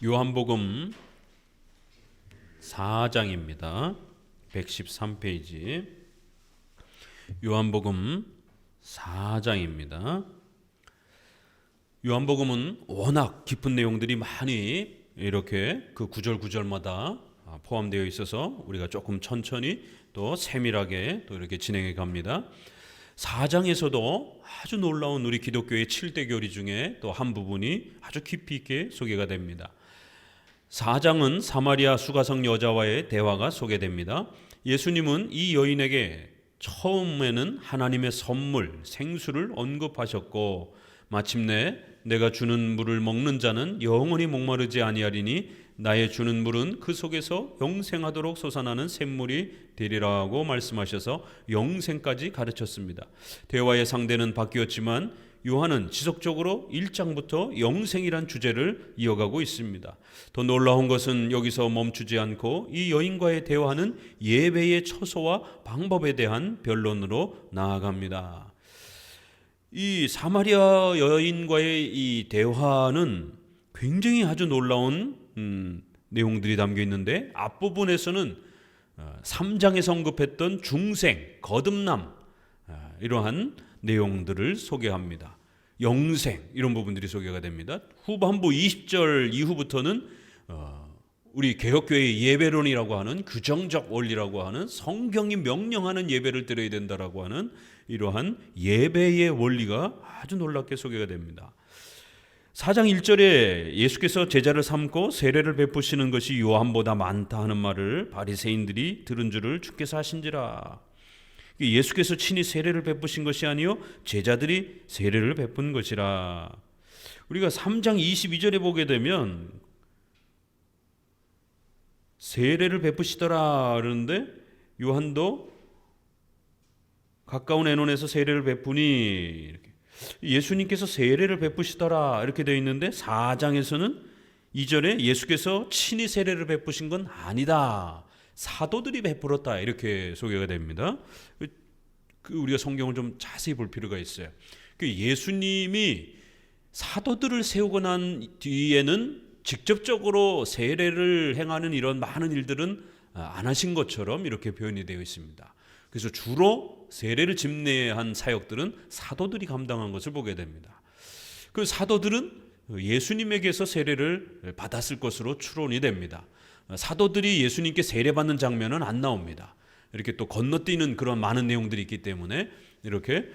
요한복음 4장입니다. 113페이지. 요한복음 4장입니다. 요한복음은 워낙 깊은 내용들이 많이 이렇게 그 구절구절마다 포함되어 있어서 우리가 조금 천천히 또 세밀하게 또 이렇게 진행해 갑니다. 4장에서도 아주 놀라운 우리 기독교의 7대 교리 중에 또 한 부분이 아주 깊이 있게 소개가 됩니다. 4장은 사마리아 수가성 여자와의 대화가 소개됩니다. 예수님은 이 여인에게 처음에는 하나님의 선물, 생수를 언급하셨고 마침내 내가 주는 물을 먹는 자는 영원히 목마르지 아니하리니 나의 주는 물은 그 속에서 영생하도록 솟아나는 샘물이 되리라고 말씀하셔서 영생까지 가르쳤습니다. 대화의 상대는 바뀌었지만 요한은 지속적으로 1장부터 영생이란 주제를 이어가고 있습니다. 더 놀라운 것은 여기서 멈추지 않고 이 여인과의 대화는 예배의 처소와 방법에 대한 변론으로 나아갑니다. 이 사마리아 여인과의 이 대화는 굉장히 아주 놀라운 내용들이 담겨 있는데 앞부분에서는 3장에서 언급했던 중생, 거듭남 이러한 내용들을 소개합니다. 영생 이런 부분들이 소개가 됩니다. 후반부 20절 이후부터는 우리 개혁교회의 예배론이라고 하는 규정적 원리라고 하는 성경이 명령하는 예배를 드려야 된다라고 하는 이러한 예배의 원리가 아주 놀랍게 소개가 됩니다. 4장 1절에 예수께서 제자를 삼고 세례를 베푸시는 것이 요한보다 많다 하는 말을 바리새인들이 들은 줄을 주께서 하신지라. 예수께서 친히 세례를 베푸신 것이 아니요 제자들이 세례를 베푼 것이라. 우리가 3장 22절에 보게 되면 세례를 베푸시더라 그러는데 요한도 가까운 애논에서 세례를 베푸니 이렇게 예수님께서 세례를 베푸시더라 이렇게 되어 있는데 4장에서는 2절에 예수께서 친히 세례를 베푸신 건 아니다. 사도들이 베풀었다 이렇게 소개가 됩니다. 우리가 성경을 좀 자세히 볼 필요가 있어요. 예수님이 사도들을 세우고 난 뒤에는 직접적으로 세례를 행하는 이런 많은 일들은 안 하신 것처럼 이렇게 표현이 되어 있습니다. 그래서 주로 세례를 집례한 사역들은 사도들이 감당한 것을 보게 됩니다. 그 사도들은 예수님에게서 세례를 받았을 것으로 추론이 됩니다. 사도들이 예수님께 세례받는 장면은 안 나옵니다. 이렇게 또 건너뛰는 그런 많은 내용들이 있기 때문에 이렇게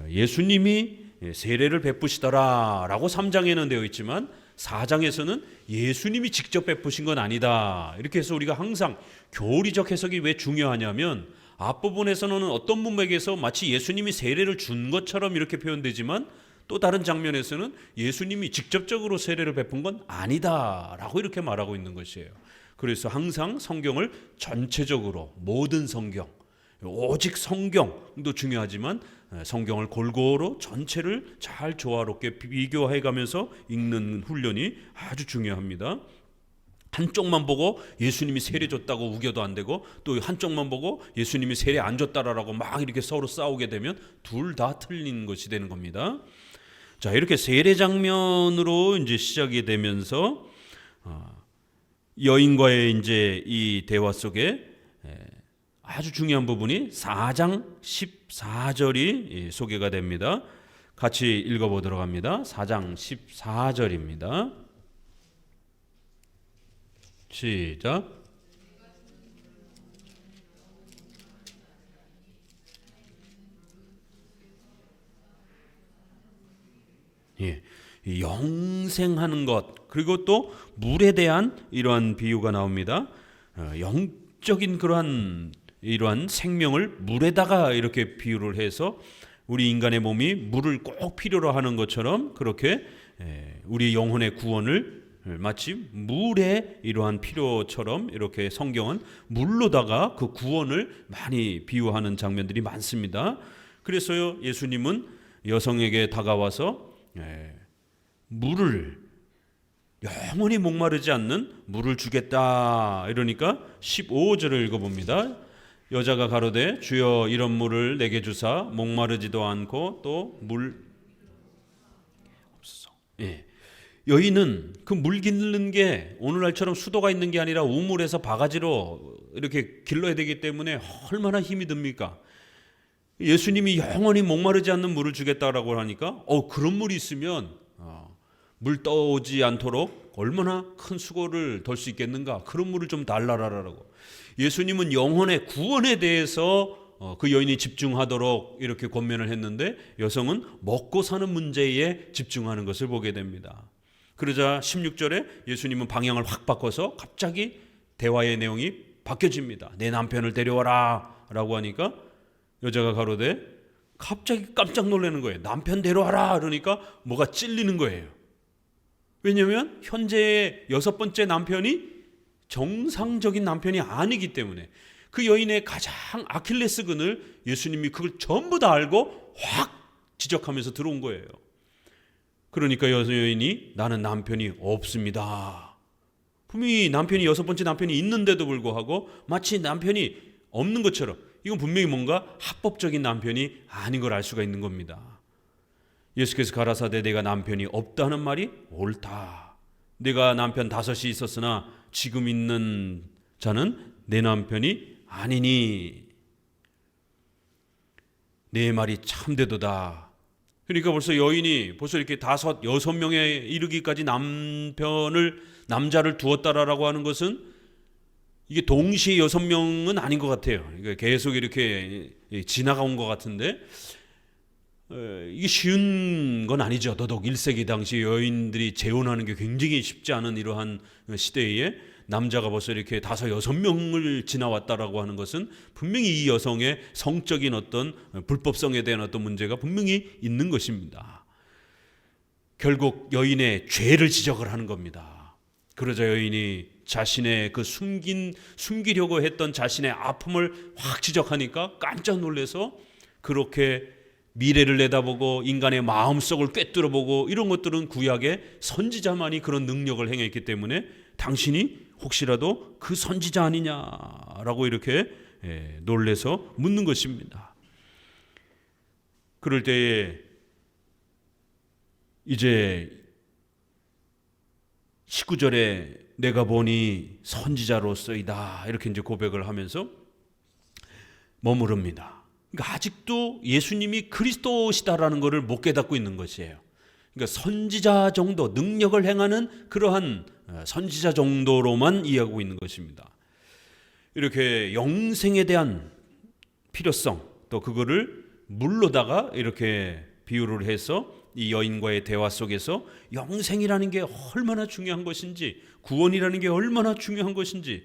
예수님이 세례를 베푸시더라라고 3장에는 되어 있지만 4장에서는 예수님이 직접 베푸신 건 아니다. 이렇게 해서 우리가 항상 교리적 해석이 왜 중요하냐면 앞부분에서는 어떤 문맥에서 마치 예수님이 세례를 준 것처럼 이렇게 표현되지만 또 다른 장면에서는 예수님이 직접적으로 세례를 베푼 건 아니다라고 이렇게 말하고 있는 것이에요. 그래서 항상 성경을 전체적으로 모든 성경, 오직 성경도 중요하지만 성경을 골고루 전체를 잘 조화롭게 비교해가면서 읽는 훈련이 아주 중요합니다. 한쪽만 보고 예수님이 세례 줬다고 우겨도 안 되고 또 한쪽만 보고 예수님이 세례 안 줬다라고 막 이렇게 서로 싸우게 되면 둘 다 틀린 것이 되는 겁니다. 자, 이렇게 세례 장면으로 이제 시작이 되면서 여인과의 이제 이 대화 속에 아주 중요한 부분이 4장 14절이 소개가 됩니다. 같이 읽어보도록 합니다. 4장 14절입니다. 시작. 예, 영생하는 것 그리고 또 물에 대한 이러한 비유가 나옵니다. 영적인 그러한 이러한 생명을 물에다가 이렇게 비유를 해서 우리 인간의 몸이 물을 꼭 필요로 하는 것처럼 그렇게 우리 영혼의 구원을 마치 물의 이러한 필요처럼 이렇게 성경은 물로다가 그 구원을 많이 비유하는 장면들이 많습니다. 그래서요 예수님은 여성에게 다가와서 물을 영원히 목마르지 않는 물을 주겠다 이러니까 15절을 읽어봅니다. 여자가 가로되 주여 이런 물을 내게 주사 목마르지도 않고 또 물 없어. 여인은 그 물 기르는 게 오늘날처럼 수도가 있는 게 아니라 우물에서 바가지로 이렇게 길러야 되기 때문에 얼마나 힘이 듭니까? 예수님이 영원히 목마르지 않는 물을 주겠다라고 하니까 그런 물이 있으면 물 떠오지 않도록 얼마나 큰 수고를 덜 수 있겠는가. 그런 물을 좀 달라라라고. 예수님은 영혼의 구원에 대해서 그 여인이 집중하도록 이렇게 권면을 했는데 여성은 먹고 사는 문제에 집중하는 것을 보게 됩니다. 그러자 16절에 예수님은 방향을 확 바꿔서 갑자기 대화의 내용이 바뀌어집니다. 내 남편을 데려와라 라고 하니까 여자가 가로되 갑자기 깜짝 놀라는 거예요. 남편 데려와라 그러니까 뭐가 찔리는 거예요. 왜냐하면 현재의 6번째 남편이 정상적인 남편이 아니기 때문에 그 여인의 가장 아킬레스건을 예수님이 그걸 전부 다 알고 확 지적하면서 들어온 거예요. 그러니까 여인이 나는 남편이 없습니다. 분명히 남편이 6번째 남편이 있는데도 불구하고 마치 남편이 없는 것처럼 이건 분명히 뭔가 합법적인 남편이 아닌 걸 알 수가 있는 겁니다. 예수께서 가라사대 내가 남편이 없다는 말이 옳다. 내가 남편 5이 있었으나 지금 있는 자는 내 남편이 아니니 내 말이 참되도다. 그러니까 벌써 여인이 벌써 이렇게 5, 6명에 이르기까지 남자를 두었다라고 하는 것은 이게 동시에 6명은 아닌 것 같아요. 그러니까 계속 이렇게 지나가 온 것 같은데 이게 쉬운 건 아니죠. 더더욱 1세기 당시 여인들이 재혼하는 게 굉장히 쉽지 않은 이러한 시대에 남자가 벌써 이렇게 5, 6명을 지나왔다라고 하는 것은 분명히 이 여성의 성적인 어떤 불법성에 대한 어떤 문제가 분명히 있는 것입니다. 결국 여인의 죄를 지적을 하는 겁니다. 그러자 여인이 자신의 그 숨기려고 했던 자신의 아픔을 확 지적하니까 깜짝 놀라서 그렇게 미래를 내다보고 인간의 마음속을 꿰뚫어보고 이런 것들은 구약의 선지자만이 그런 능력을 행했기 때문에 당신이 혹시라도 그 선지자 아니냐라고 이렇게 놀래서 묻는 것입니다. 그럴 때에 이제 19절에 내가 보니 선지자로서이다 이렇게 이제 고백을 하면서 머무릅니다. 그러니까 아직도 예수님이 그리스도시다라는 것을 못 깨닫고 있는 것이에요. 그러니까 선지자 정도 능력을 행하는 그러한 선지자 정도로만 이해하고 있는 것입니다. 이렇게 영생에 대한 필요성 또 그거를 물로다가 이렇게 비유를 해서 이 여인과의 대화 속에서 영생이라는 게 얼마나 중요한 것인지 구원이라는 게 얼마나 중요한 것인지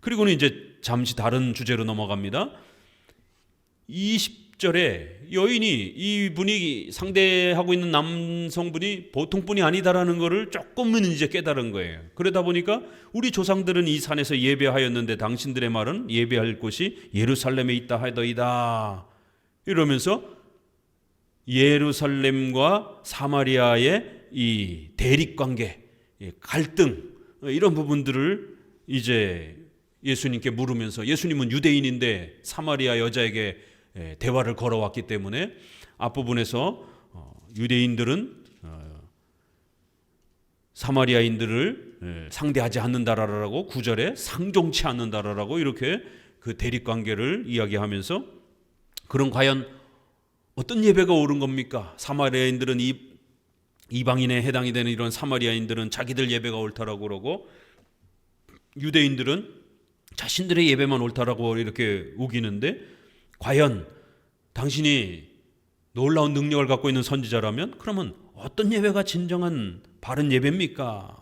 그리고는 이제 잠시 다른 주제로 넘어갑니다. 20절에 여인이 이분이 상대하고 있는 남성분이 보통분이 아니다라는 것을 조금은 이제 깨달은 거예요. 그러다 보니까 우리 조상들은 이 산에서 예배하였는데 당신들의 말은 예배할 곳이 예루살렘에 있다 하더이다. 이러면서 예루살렘과 사마리아의 이 대립관계, 갈등 이런 부분들을 이제 예수님께 물으면서 예수님은 유대인인데 사마리아 여자에게 대화를 걸어왔기 때문에 앞부분에서 유대인들은 사마리아인들을 상대하지 않는다라고 9절에 상종치 않는다라고 이렇게 그 대립관계를 이야기하면서 그럼 과연 어떤 예배가 옳은 겁니까? 사마리아인들은 이방인에 해당이 되는 이런 사마리아인들은 자기들 예배가 옳다라고 그러고 유대인들은 자신들의 예배만 옳다라고 이렇게 우기는데 과연 당신이 놀라운 능력을 갖고 있는 선지자라면 그러면 어떤 예배가 진정한 바른 예배입니까?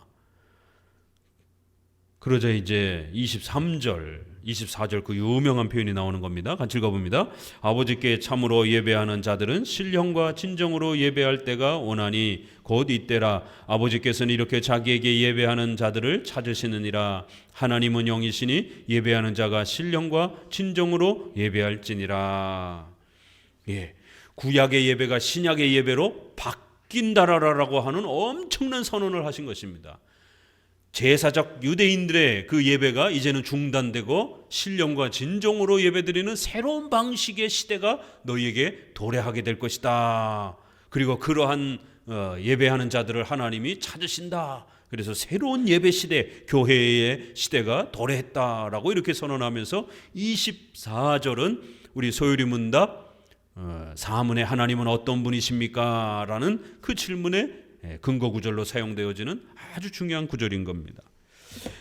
그러자 이제 23절, 24절 그 유명한 표현이 나오는 겁니다. 같이 읽어봅니다. 아버지께 참으로 예배하는 자들은 신령과 진정으로 예배할 때가 오나니 곧 이때라. 아버지께서는 이렇게 자기에게 예배하는 자들을 찾으시느니라. 하나님은 영이시니 예배하는 자가 신령과 진정으로 예배할지니라. 구약의 예배가 신약의 예배로 바뀐다라고 하는 엄청난 선언을 하신 것입니다. 제사적 유대인들의 그 예배가 이제는 중단되고 신령과 진정으로 예배드리는 새로운 방식의 시대가 너희에게 도래하게 될 것이다. 그리고 그러한 예배하는 자들을 하나님이 찾으신다. 그래서 새로운 예배 시대, 교회의 시대가 도래했다라고 이렇게 선언하면서 24절은 우리 소요리 문답 사문의 하나님은 어떤 분이십니까? 라는 그 질문의 근거 구절로 사용되어지는 아주 중요한 구절인 겁니다.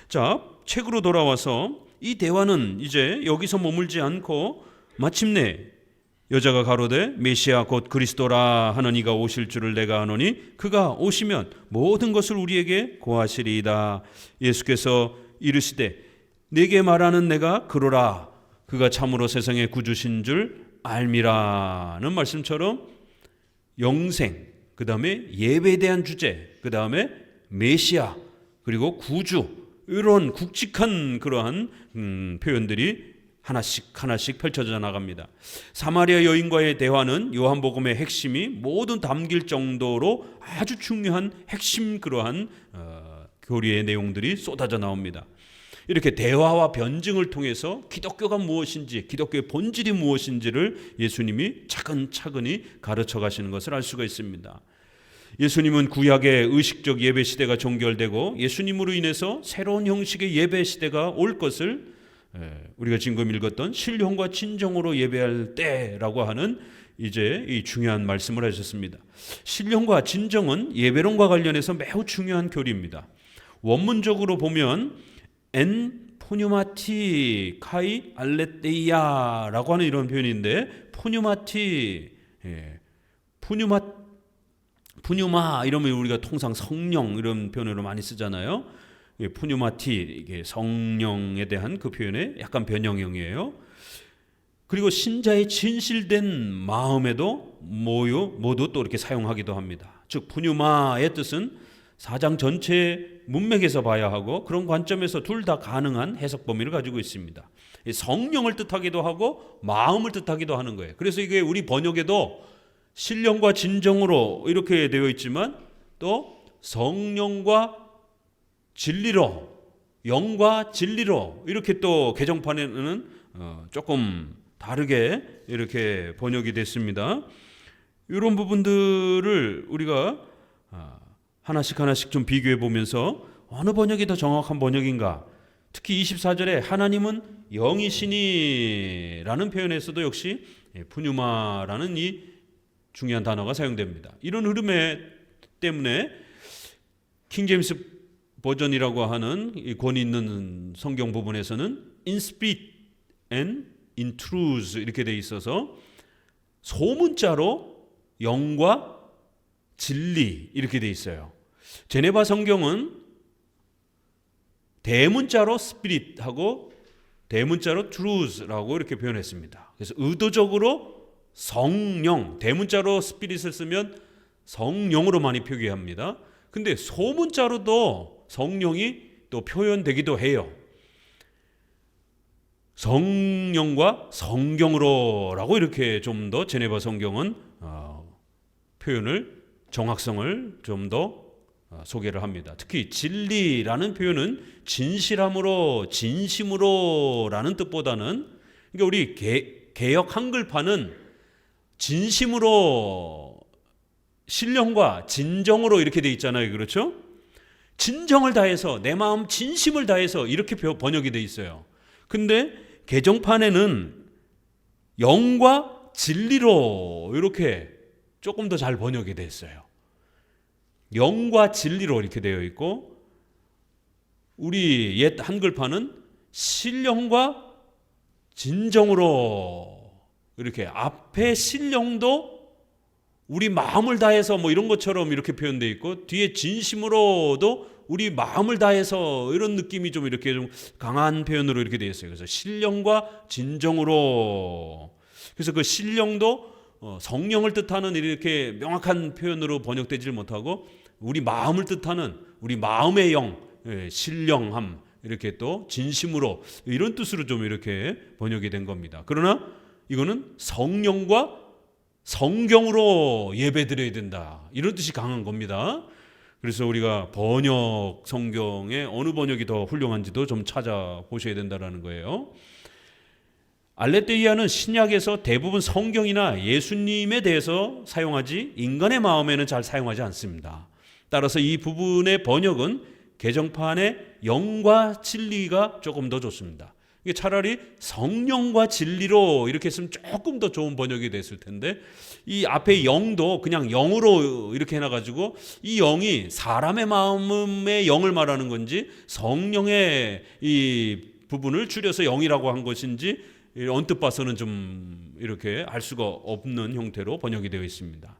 자, 책으로 돌아와서 이 대화는 이제 여기서 머물지 않고 마침내 여자가 가로되 메시아 곧 그리스도라 하는 이가 오실 줄을 내가 아노니 그가 오시면 모든 것을 우리에게 고하시리이다. 예수께서 이르시되 내게 말하는 내가 그로라. 그가 참으로 세상의 구주신 줄 알미라는 말씀처럼 영생, 그 다음에 예배에 대한 주제, 그 다음에 메시아, 그리고 구주, 이런 굵직한 그러한 표현들이 하나씩 펼쳐져 나갑니다. 사마리아 여인과의 대화는 요한복음의 핵심이 모두 담길 정도로 아주 중요한 핵심 그러한 교리의 내용들이 쏟아져 나옵니다. 이렇게 대화와 변증을 통해서 기독교가 무엇인지, 기독교의 본질이 무엇인지를 예수님이 차근차근히 가르쳐 가시는 것을 알 수가 있습니다. 예수님은 구약의 의식적 예배 시대가 종결되고 예수님으로 인해서 새로운 형식의 예배 시대가 올 것을 우리가 지금 읽었던 신령과 진정으로 예배할 때라고 하는 이제 이 중요한 말씀을 하셨습니다. 신령과 진정은 예배론과 관련해서 매우 중요한 교리입니다. 원문적으로 보면 엔 포뉴마티 카이 알레테이아라고 하는 이런 표현인데 포뉴마티, 푸뉴마 이러면 우리가 통상 성령 이런 표현으로 많이 쓰잖아요. 푸뉴마티 이게 성령에 대한 그 표현의 약간 변형형이에요. 그리고 신자의 진실된 마음에도 모두 또 이렇게 사용하기도 합니다. 즉 푸뉴마의 뜻은 4장 전체 문맥에서 봐야 하고 그런 관점에서 둘 다 가능한 해석 범위를 가지고 있습니다. 성령을 뜻하기도 하고 마음을 뜻하기도 하는 거예요. 그래서 이게 우리 번역에도 신령과 진정으로 이렇게 되어 있지만 또 성령과 진리로, 영과 진리로 이렇게 또 개정판에는 조금 다르게 이렇게 번역이 됐습니다. 이런 부분들을 우리가 하나씩 좀 비교해 보면서 어느 번역이 더 정확한 번역인가? 특히 24절에 하나님은 영이시니 라는 표현에서도 역시 푸뉴마라는 이 중요한 단어가 사용됩니다. 이런 흐름에 때문에 킹제임스 버전이라고 하는 이 권위 있는 성경 부분에서는 in spirit and in truth 이렇게 돼 있어서 소문자로 영과 진리 이렇게 돼 있어요. 제네바 성경은 대문자로 spirit하고 대문자로 truth라고 이렇게 표현했습니다. 그래서 의도적으로 성령, 대문자로 spirit을 쓰면 성령으로 많이 표기합니다. 근데 소문자로도 성령이 또 표현되기도 해요. 성령과 성경으로라고 이렇게 좀 더 제네바 성경은 표현을 정확성을 좀 더 소개를 합니다. 특히 진리라는 표현은 진실함으로 진심으로라는 뜻보다는 그러니까 우리 개역 한글판은 진심으로 신령과 진정으로 이렇게 돼 있잖아요. 그렇죠? 진정을 다해서 내 마음 진심을 다해서 이렇게 번역이 돼 있어요. 근데 개정판에는 영과 진리로 이렇게 조금 더 잘 번역이 됐어요. 영과 진리로 이렇게 되어 있고 우리 옛 한글판은 신령과 진정으로 이렇게 앞에 신령도 우리 마음을 다해서 뭐 이런 것처럼 이렇게 표현되어 있고 뒤에 진심으로도 우리 마음을 다해서 이런 느낌이 좀 이렇게 좀 강한 표현으로 이렇게 되어 있어요. 그래서 신령과 진정으로 그래서 그 신령도 성령을 뜻하는 이렇게 명확한 표현으로 번역되지 못하고 우리 마음을 뜻하는 우리 마음의 영, 신령함 이렇게 또 진심으로 이런 뜻으로 좀 이렇게 번역이 된 겁니다. 그러나 이거는 성령과 성경으로 예배드려야 된다. 이런 뜻이 강한 겁니다. 그래서 우리가 번역 성경에 어느 번역이 더 훌륭한지도 좀 찾아보셔야 된다는 거예요. 알레the이아는 신약에서 대부분 성경이나 예수님에 대해서 사용하지 인간의 마음에는 잘 사용하지 않습니다. 따라서 이 부분의 번역은 개정판의 영과 진리가 조금 더 좋습니다. 이게 차라리 성령과 진리로 이렇게 했으면 조금 더 좋은 번역이 됐을 텐데, 이 앞에 영도 그냥 영으로 이렇게 해놔가지고 이 영이 사람의 마음의 영을 말하는 건지 성령의 이 부분을 줄여서 영이라고 한 것인지 언뜻 봐서는 좀 이렇게 알 수가 없는 형태로 번역이 되어 있습니다.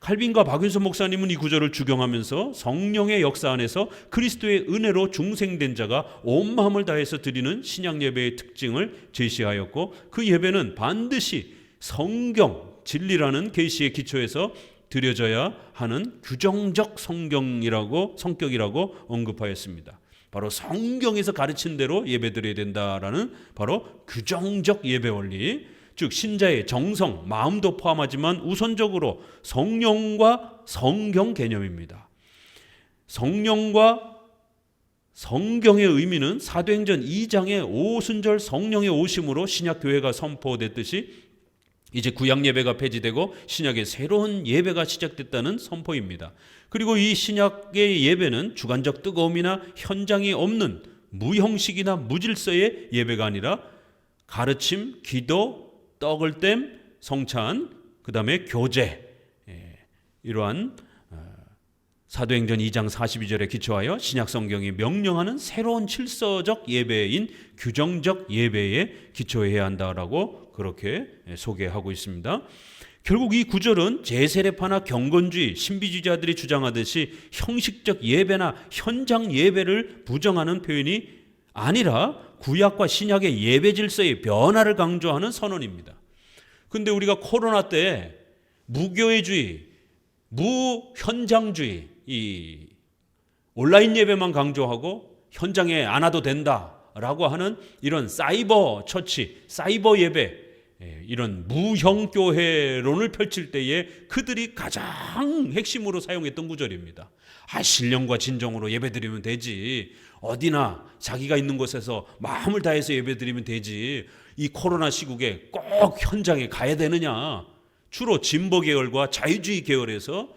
칼빈과 박윤선 목사님은 이 구절을 주경하면서 성령의 역사 안에서 그리스도의 은혜로 중생된 자가 온 마음을 다해서 드리는 신약 예배의 특징을 제시하였고, 그 예배는 반드시 성경, 진리라는 계시의 기초에서 드려져야 하는 규정적 성격이라고 언급하였습니다. 바로 성경에서 가르친 대로 예배드려야 된다라는 바로 규정적 예배 원리, 즉 신자의 정성, 마음도 포함하지만 우선적으로 성령과 성경 개념입니다. 성령과 성경의 의미는 사도행전 2장의 오순절 성령의 오심으로 신약교회가 선포됐듯이 이제 구약 예배가 폐지되고 신약의 새로운 예배가 시작됐다는 선포입니다. 그리고 이 신약의 예배는 주관적 뜨거움이나 현장이 없는 무형식이나 무질서의 예배가 아니라 가르침, 기도, 떡을 땜, 성찬, 그 다음에 교제, 이러한 사도행전 2장 42절에 기초하여 신약 성경이 명령하는 새로운 질서적 예배인 규정적 예배에 기초해야 한다라고 그렇게 소개하고 있습니다. 결국 이 구절은 제세례파나 경건주의, 신비주의자들이 주장하듯이 형식적 예배나 현장 예배를 부정하는 표현이 아니라 구약과 신약의 예배 질서의 변화를 강조하는 선언입니다. 근데 우리가 코로나 때 무교회주의, 무현장주의, 이 온라인 예배만 강조하고 현장에 안 와도 된다라고 하는 이런 사이버 처치, 사이버 예배, 이런 무형교회론을 펼칠 때에 그들이 가장 핵심으로 사용했던 구절입니다. 신령과 진정으로 예배드리면 되지, 어디나 자기가 있는 곳에서 마음을 다해서 예배드리면 되지, 이 코로나 시국에 꼭 현장에 가야 되느냐. 주로 진보 계열과 자유주의 계열에서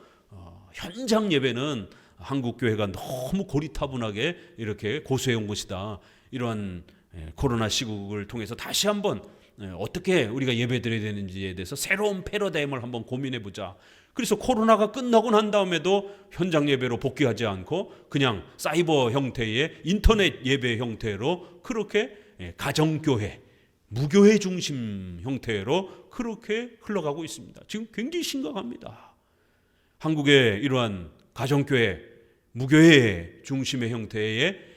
현장 예배는 한국 교회가 너무 고리타분하게 이렇게 고수해온 것이다. 이런 코로나 시국을 통해서 다시 한번 어떻게 우리가 예배드려야 되는지에 대해서 새로운 패러다임을 한번 고민해보자. 그래서 코로나가 끝나고 난 다음에도 현장 예배로 복귀하지 않고 그냥 사이버 형태의 인터넷 예배 형태로 그렇게 가정교회, 무교회 중심 형태로 그렇게 흘러가고 있습니다. 지금 굉장히 심각합니다. 한국의 이러한 가정교회, 무교회 중심의 형태의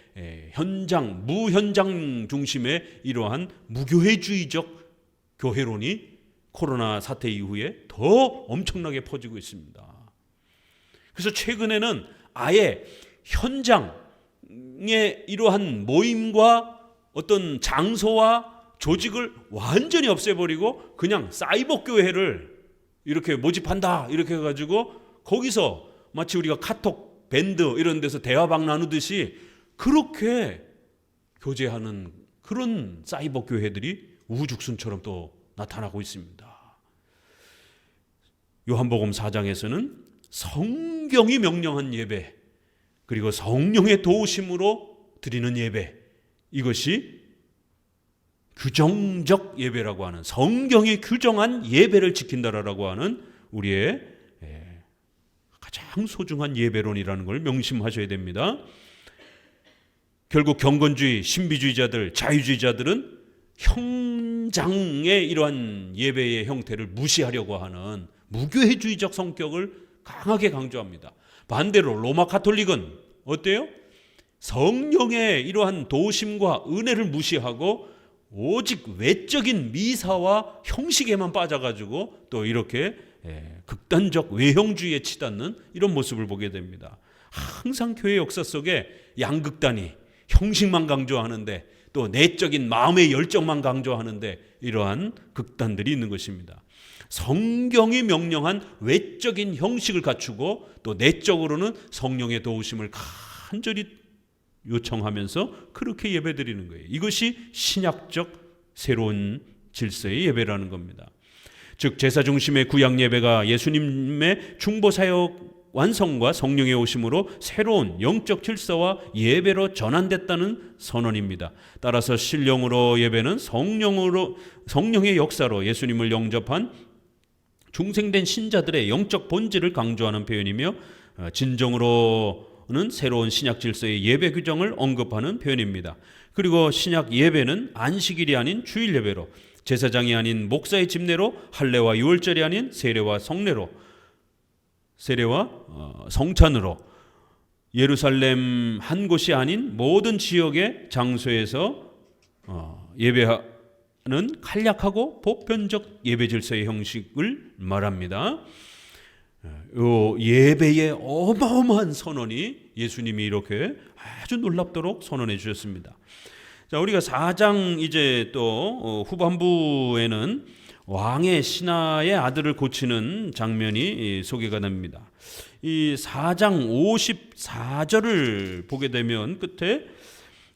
현장, 무현장 중심의 이러한 무교회주의적 교회론이 코로나 사태 이후에 더 엄청나게 퍼지고 있습니다. 그래서 최근에는 아예 현장의 이러한 모임과 어떤 장소와 조직을 완전히 없애버리고 그냥 사이버 교회를 이렇게 모집한다 이렇게 해가지고 거기서 마치 우리가 카톡, 밴드 이런 데서 대화방 나누듯이 그렇게 교제하는 그런 사이버 교회들이 우후죽순처럼 또 나타나고 있습니다. 요한복음 4장에서는 성경이 명령한 예배, 그리고 성령의 도우심으로 드리는 예배, 이것이 규정적 예배라고 하는, 성경이 규정한 예배를 지킨다라고 하는 우리의 가장 소중한 예배론이라는 걸 명심하셔야 됩니다. 결국 경건주의, 신비주의자들, 자유주의자들은 현장의 이러한 예배의 형태를 무시하려고 하는 무교회주의적 성격을 강하게 강조합니다. 반대로 로마 가톨릭은 어때요? 성령의 이러한 도우심과 은혜를 무시하고 오직 외적인 미사와 형식에만 빠져가지고 또 이렇게 극단적 외형주의에 치닫는 이런 모습을 보게 됩니다. 항상 교회 역사 속에 양극단이 형식만 강조하는데 또 내적인 마음의 열정만 강조하는데 이러한 극단들이 있는 것입니다. 성경이 명령한 외적인 형식을 갖추고 또 내적으로는 성령의 도우심을 간절히 요청하면서 그렇게 예배드리는 거예요. 이것이 신약적 새로운 질서의 예배라는 겁니다. 즉 제사 중심의 구약 예배가 예수님의 중보 사역 완성과 성령의 오심으로 새로운 영적 질서와 예배로 전환됐다는 선언입니다. 따라서 신령으로 예배는 성령의 역사로 예수님을 영접한 중생된 신자들의 영적 본질을 강조하는 표현이며, 진정으로는 새로운 신약 질서의 예배 규정을 언급하는 표현입니다. 그리고 신약 예배는 안식일이 아닌 주일 예배로, 제사장이 아닌 목사의 집례로, 할례와 유월절이 아닌 세례와 성찬으로, 예루살렘 한 곳이 아닌 모든 지역의 장소에서 예배하는 간략하고 보편적 예배 질서의 형식을 말합니다. 예배의 어마어마한 선언이 예수님이 이렇게 아주 놀랍도록 선언해 주셨습니다. 자, 우리가 4장 이제 또 후반부에는 왕의 신하의 아들을 고치는 장면이 소개가 됩니다. 이 4장 54절을 보게 되면 끝에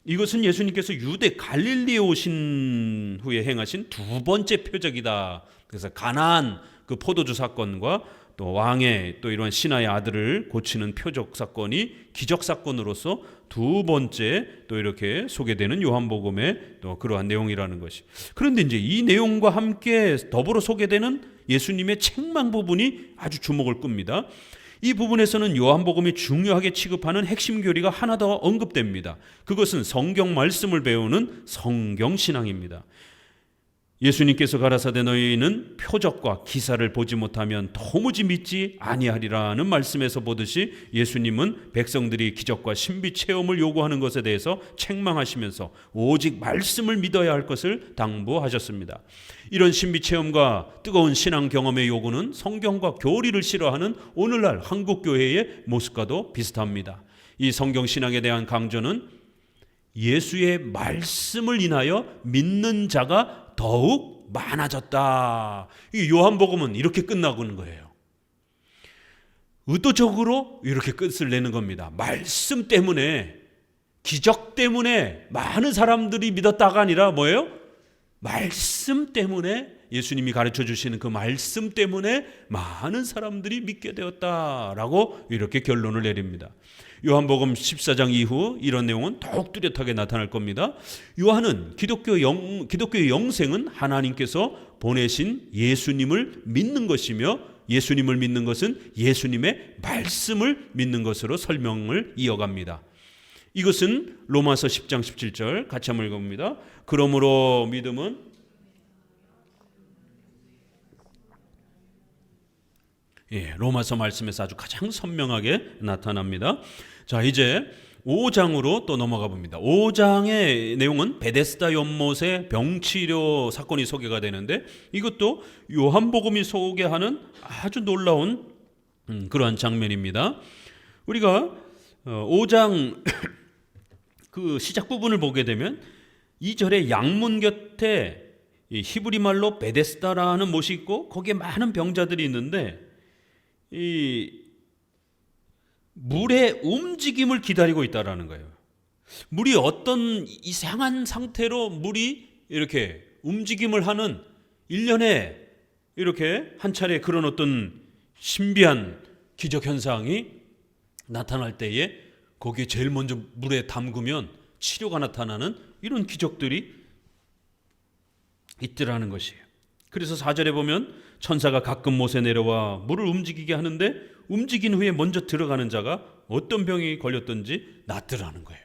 이것은 예수님께서 유대 갈릴리에 오신 후에 행하신 두 번째 표적이다. 그래서 가나안 그 포도주 사건과 또 왕의 또 이러한 신하의 아들을 고치는 표적 사건이 기적 사건으로서 두 번째 또 이렇게 소개되는 요한복음의 또 그러한 내용이라는 것이. 그런데 이제 이 내용과 함께 더불어 소개되는 예수님의 책망 부분이 아주 주목을 끕니다. 이 부분에서는 요한복음이 중요하게 취급하는 핵심 교리가 하나 더 언급됩니다. 그것은 성경 말씀을 배우는 성경신앙입니다. 예수님께서 가라사대 너희는 표적과 기사를 보지 못하면 도무지 믿지 아니하리라는 말씀에서 보듯이 예수님은 백성들이 기적과 신비 체험을 요구하는 것에 대해서 책망하시면서 오직 말씀을 믿어야 할 것을 당부하셨습니다. 이런 신비 체험과 뜨거운 신앙 경험의 요구는 성경과 교리를 싫어하는 오늘날 한국 교회의 모습과도 비슷합니다. 이 성경 신앙에 대한 강조는 예수의 말씀을 인하여 믿는 자가 더욱 많아졌다. 이 요한복음은 이렇게 끝나고는 거예요. 의도적으로 이렇게 끝을 내는 겁니다. 말씀 때문에, 기적 때문에 많은 사람들이 믿었다가 아니라 뭐예요? 말씀 때문에, 예수님이 가르쳐 주시는 그 말씀 때문에 많은 사람들이 믿게 되었다라고 이렇게 결론을 내립니다. 요한복음 14장 이후 이런 내용은 더욱 뚜렷하게 나타날 겁니다. 요한은 기독교의 영생은 하나님께서 보내신 예수님을 믿는 것이며, 예수님을 믿는 것은 예수님의 말씀을 믿는 것으로 설명을 이어갑니다. 이것은 로마서 10장 17절 같이 한번 읽어봅니다. 그러므로 믿음은 로마서 말씀에서 아주 가장 선명하게 나타납니다. 자, 이제 5장으로 또 넘어가 봅니다. 5장의 내용은 베데스다 연못의 병치료 사건이 소개가 되는데, 이것도 요한복음이 소개하는 아주 놀라운 그러한 장면입니다. 우리가 5장 그 시작 부분을 보게 되면 2절에 양문 곁에 히브리 말로 베데스다라는 못이 있고 거기에 많은 병자들이 있는데, 이 물의 움직임을 기다리고 있다라는 거예요. 물이 어떤 이상한 상태로 물이 이렇게 움직임을 하는, 1년에 이렇게 한 차례 그런 어떤 신비한 기적 현상이 나타날 때에 거기에 제일 먼저 물에 담그면 치료가 나타나는 이런 기적들이 있더라는 것이에요. 그래서 4절에 보면 천사가 가끔 못에 내려와 물을 움직이게 하는데, 움직인 후에 먼저 들어가는 자가 어떤 병이 걸렸든지 낫더라는 거예요.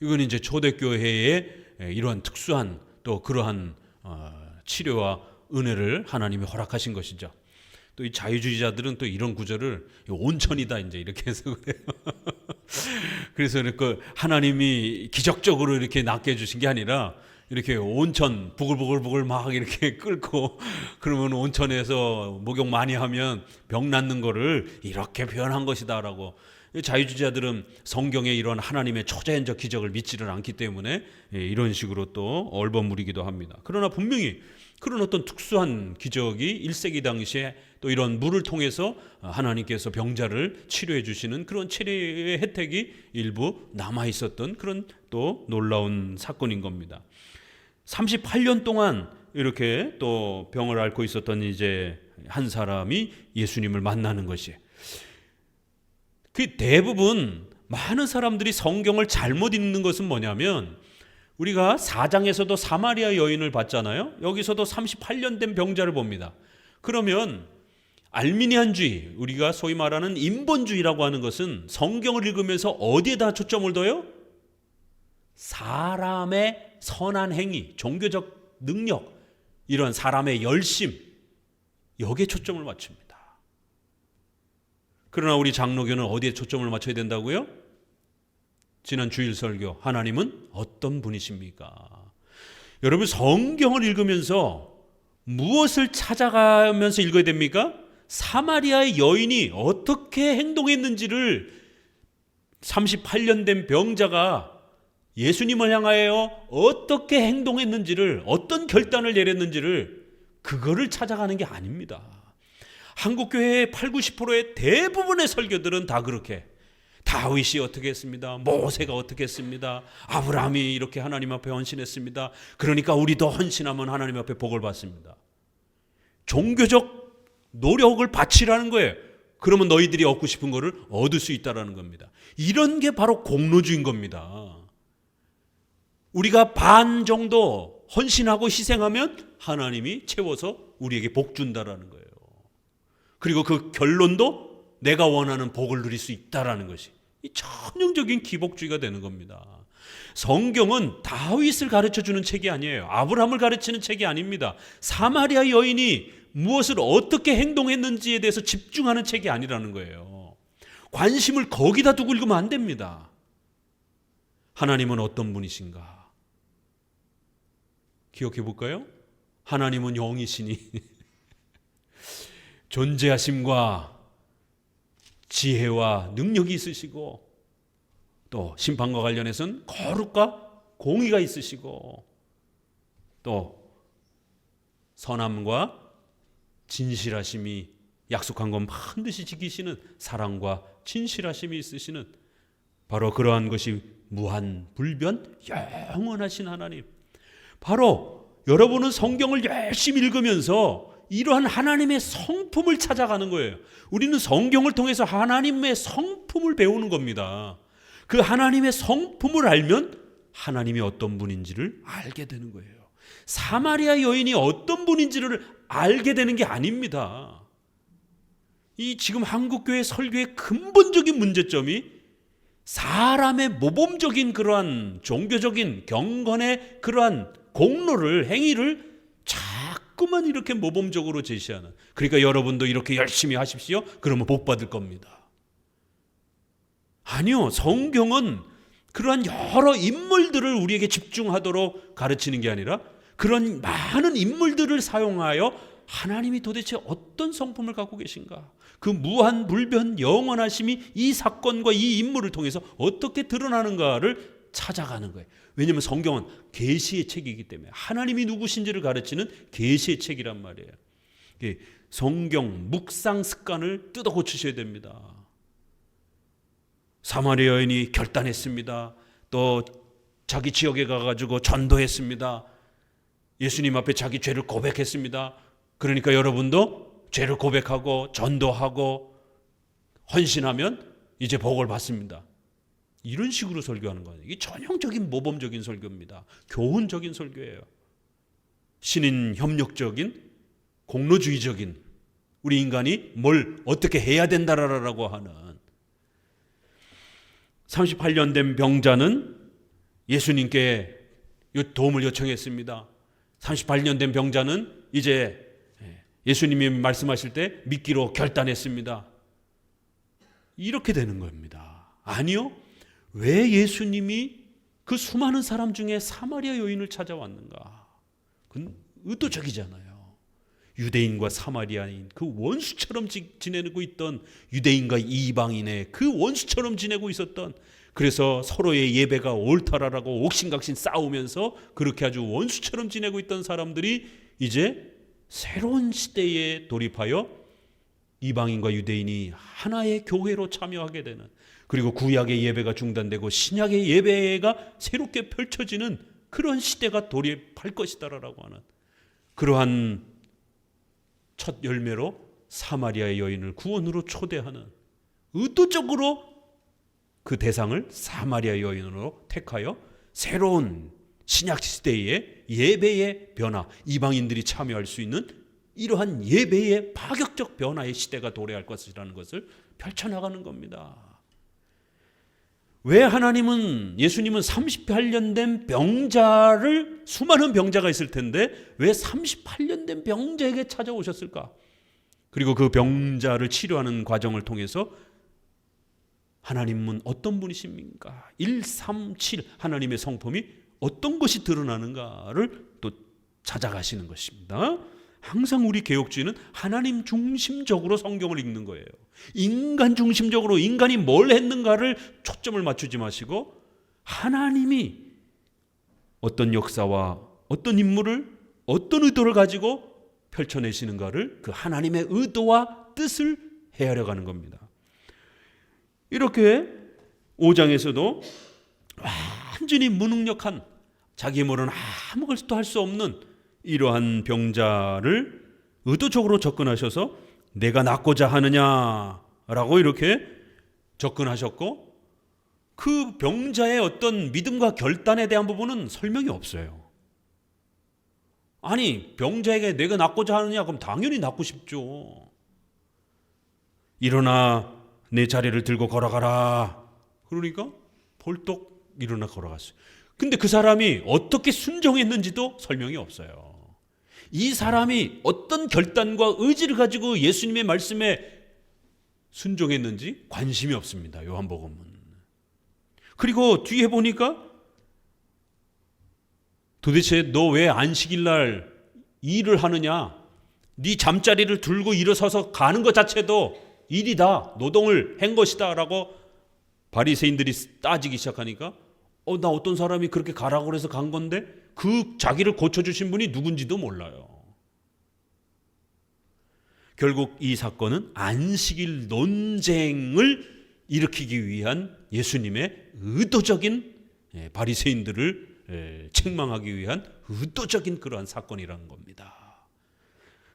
이건 이제 초대교회의 이러한 특수한 또 그러한 치료와 은혜를 하나님이 허락하신 것이죠. 또 이 자유주의자들은 또 이런 구절을 온천이다 이제 이렇게 해서 그래요. 그래서 그 하나님이 기적적으로 이렇게 낫게 해주신 게 아니라 이렇게 온천 부글부글 막 이렇게 끓고, 그러면 온천에서 목욕 많이 하면 병 낫는 거를 이렇게 표현한 것이다라고. 자유주의자들은 성경에 이런 하나님의 초자연적 기적을 믿지를 않기 때문에 이런 식으로 또 얼버무리기도 합니다. 그러나 분명히 그런 어떤 특수한 기적이 1세기 당시에 또 이런 물을 통해서 하나님께서 병자를 치료해 주시는 그런 치료의 혜택이 일부 남아 있었던 그런 또 놀라운 사건인 겁니다. 38년 동안 이렇게 또 병을 앓고 있었던 이제 한 사람이 예수님을 만나는 것이, 그 대부분 많은 사람들이 성경을 잘못 읽는 것은 뭐냐면, 우리가 4장에서도 사마리아 여인을 봤잖아요. 여기서도 38년 된 병자를 봅니다. 그러면 알미니안주의, 우리가 소위 말하는 인본주의라고 하는 것은 성경을 읽으면서 어디에다 초점을 둬요? 사람의 선한 행위, 종교적 능력, 이런 사람의 열심, 여기에 초점을 맞춥니다. 그러나 우리 장로교는 어디에 초점을 맞춰야 된다고요? 지난 주일 설교, 하나님은 어떤 분이십니까? 여러분, 성경을 읽으면서 무엇을 찾아가면서 읽어야 됩니까? 사마리아의 여인이 어떻게 행동했는지를, 38년 된 병자가 예수님을 향하여 어떻게 행동했는지를, 어떤 결단을 내렸는지를, 그거를 찾아가는 게 아닙니다. 한국교회의 80, 90%의 대부분의 설교들은 다 그렇게, 다윗이 어떻게 했습니다, 모세가 어떻게 했습니다, 아브라함이 이렇게 하나님 앞에 헌신했습니다, 그러니까 우리도 헌신하면 하나님 앞에 복을 받습니다. 종교적 노력을 바치라는 거예요. 그러면 너희들이 얻고 싶은 거를 얻을 수 있다는 겁니다. 이런 게 바로 공로주의인 겁니다. 우리가 반 정도 헌신하고 희생하면 하나님이 채워서 우리에게 복 준다라는 거예요. 그리고 그 결론도 내가 원하는 복을 누릴 수 있다라는 것이 이 전형적인 기복주의가 되는 겁니다. 성경은 다윗을 가르쳐주는 책이 아니에요. 아브라함을 가르치는 책이 아닙니다. 사마리아 여인이 무엇을 어떻게 행동했는지에 대해서 집중하는 책이 아니라는 거예요. 관심을 거기다 두고 읽으면 안 됩니다. 하나님은 어떤 분이신가? 기억해 볼까요? 하나님은 영이시니 존재하심과 지혜와 능력이 있으시고, 또 심판과 관련해서는 거룩과 공의가 있으시고, 또 선함과 진실하심이, 약속한 건 반드시 지키시는 사랑과 진실하심이 있으시는, 바로 그러한 것이 무한 불변 영원하신 하나님. 바로 여러분은 성경을 열심히 읽으면서 이러한 하나님의 성품을 찾아가는 거예요. 우리는 성경을 통해서 하나님의 성품을 배우는 겁니다. 그 하나님의 성품을 알면 하나님이 어떤 분인지를 알게 되는 거예요. 사마리아 여인이 어떤 분인지를 알게 되는 게 아닙니다. 이 지금 한국교회 설교의 근본적인 문제점이 사람의 모범적인 그러한 종교적인 경건의 그러한 공로를, 행위를 자꾸만 이렇게 모범적으로 제시하는, 그러니까 여러분도 이렇게 열심히 하십시오, 그러면 복 받을 겁니다. 아니요, 성경은 그러한 여러 인물들을 우리에게 집중하도록 가르치는 게 아니라 그런 많은 인물들을 사용하여 하나님이 도대체 어떤 성품을 갖고 계신가, 그 무한 불변 영원하심이 이 사건과 이 인물을 통해서 어떻게 드러나는가를 찾아가는 거예요. 왜냐하면 성경은 계시의 책이기 때문에, 하나님이 누구신지를 가르치는 계시의 책이란 말이에요. 성경 묵상 습관을 뜯어 고치셔야 됩니다. 사마리아 여인이 결단했습니다. 또 자기 지역에 가가지고 전도했습니다. 예수님 앞에 자기 죄를 고백했습니다. 그러니까 여러분도 죄를 고백하고 전도하고 헌신하면 이제 복을 받습니다. 이런 식으로 설교하는 거예요. 이게 전형적인 모범적인 설교입니다. 교훈적인 설교예요. 신인 협력적인 공로주의적인, 우리 인간이 뭘 어떻게 해야 된다라고 하는. 38년 된 병자는 예수님께 도움을 요청했습니다. 38년 된 병자는 이제 예수님이 말씀하실 때 믿기로 결단했습니다. 이렇게 되는 겁니다. 아니요, 왜 예수님이 그 수많은 사람 중에 사마리아 여인을 찾아왔는가? 그건 의도적이잖아요. 유대인과 사마리아인, 그 원수처럼 지내고 있던, 유대인과 이방인의 그 원수처럼 지내고 있었던, 그래서 서로의 예배가 옳다라고 옥신각신 싸우면서 그렇게 아주 원수처럼 지내고 있던 사람들이 이제 새로운 시대에 돌입하여 이방인과 유대인이 하나의 교회로 참여하게 되는, 그리고 구약의 예배가 중단되고 신약의 예배가 새롭게 펼쳐지는 그런 시대가 돌입할 것이다라고 하는, 그러한 첫 열매로 사마리아의 여인을 구원으로 초대하는, 의도적으로 그 대상을 사마리아 여인으로 택하여 새로운 신약 시대의 예배의 변화, 이방인들이 참여할 수 있는 이러한 예배의 파격적 변화의 시대가 도래할 것이라는 것을 펼쳐나가는 겁니다. 왜 예수님은 38년 된 병자를, 수많은 병자가 있을 텐데 왜 38년 된 병자에게 찾아오셨을까? 그리고 그 병자를 치료하는 과정을 통해서 하나님은 어떤 분이십니까? 137 하나님의 성품이 어떤 것이 드러나는가를 또 찾아가시는 것입니다. 항상 우리 개혁주의는 하나님 중심적으로 성경을 읽는 거예요. 인간 중심적으로 인간이 뭘 했는가를 초점을 맞추지 마시고 하나님이 어떤 역사와 어떤 인물을 어떤 의도를 가지고 펼쳐내시는가를, 그 하나님의 의도와 뜻을 헤아려 가는 겁니다. 이렇게 5장에서도 완전히 무능력한, 자기 힘으로는 아무것도 할 수 없는 이러한 병자를 의도적으로 접근하셔서 내가 낫고자 하느냐라고 이렇게 접근하셨고, 그 병자의 어떤 믿음과 결단에 대한 부분은 설명이 없어요. 아니, 병자에게 내가 낫고자 하느냐? 그럼 당연히 낫고 싶죠. 일어나 내 자리를 들고 걸어가라. 그러니까 벌떡 일어나 걸어갔어요. 근데 그 사람이 어떻게 순종했는지도 설명이 없어요. 이 사람이 어떤 결단과 의지를 가지고 예수님의 말씀에 순종했는지 관심이 없습니다. 요한복음은. 그리고 뒤에 보니까 도대체 너 왜 안식일 날 일을 하느냐? 네 잠자리를 들고 일어서서 가는 것 자체도 일이다. 노동을 한 것이다. 라고 바리새인들이 따지기 시작하니까 나 어떤 사람이 그렇게 가라고 해서 간 건데 그 자기를 고쳐주신 분이 누군지도 몰라요. 결국 이 사건은 안식일 논쟁을 일으키기 위한 예수님의 의도적인, 바리새인들을 책망하기 위한 의도적인 그러한 사건이라는 겁니다.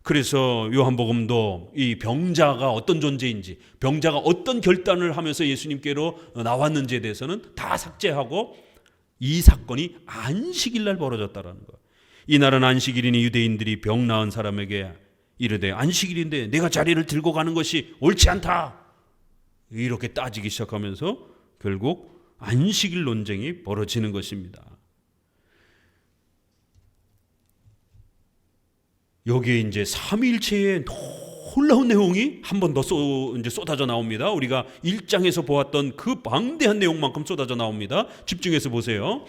그래서 요한복음도 이 병자가 어떤 존재인지, 병자가 어떤 결단을 하면서 예수님께로 나왔는지에 대해서는 다 삭제하고 이 사건이 안식일 날 벌어졌다라는 거예요. 이날은 안식일이니 유대인들이 병 나은 사람에게 이르되 안식일인데 내가 자리를 들고 가는 것이 옳지 않다, 이렇게 따지기 시작하면서 결국 안식일 논쟁이 벌어지는 것입니다. 여기에 이제 삼위일체의 놀라운 내용이 한 번 더 쏟아져 나옵니다. 우리가 1장에서 보았던 그 방대한 내용만큼 쏟아져 나옵니다. 집중해서 보세요.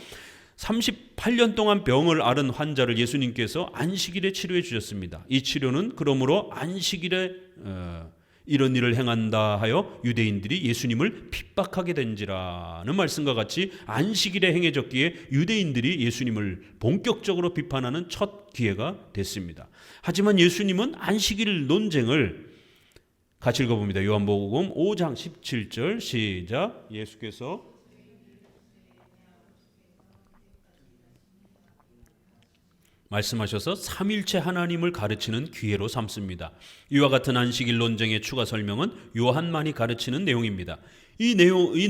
38년 동안 병을 앓은 환자를 예수님께서 안식일에 치료해 주셨습니다. 이 치료는 그러므로 안식일에 이런 일을 행한다 하여 유대인들이 예수님을 핍박하게 된지라는 말씀과 같이 안식일에 행해졌기에 유대인들이 예수님을 본격적으로 비판하는 첫 기회가 됐습니다. 하지만 예수님은 안식일 논쟁을 같이 읽어봅니다. 요한복음 5장 17절 시작. 예수께서 말씀하셔서 삼일체 하나님을 가르치는 기회로 삼습니다. 이와 같은 안식일 논쟁의 추가 설명은 요한만이 가르치는 내용입니다. 이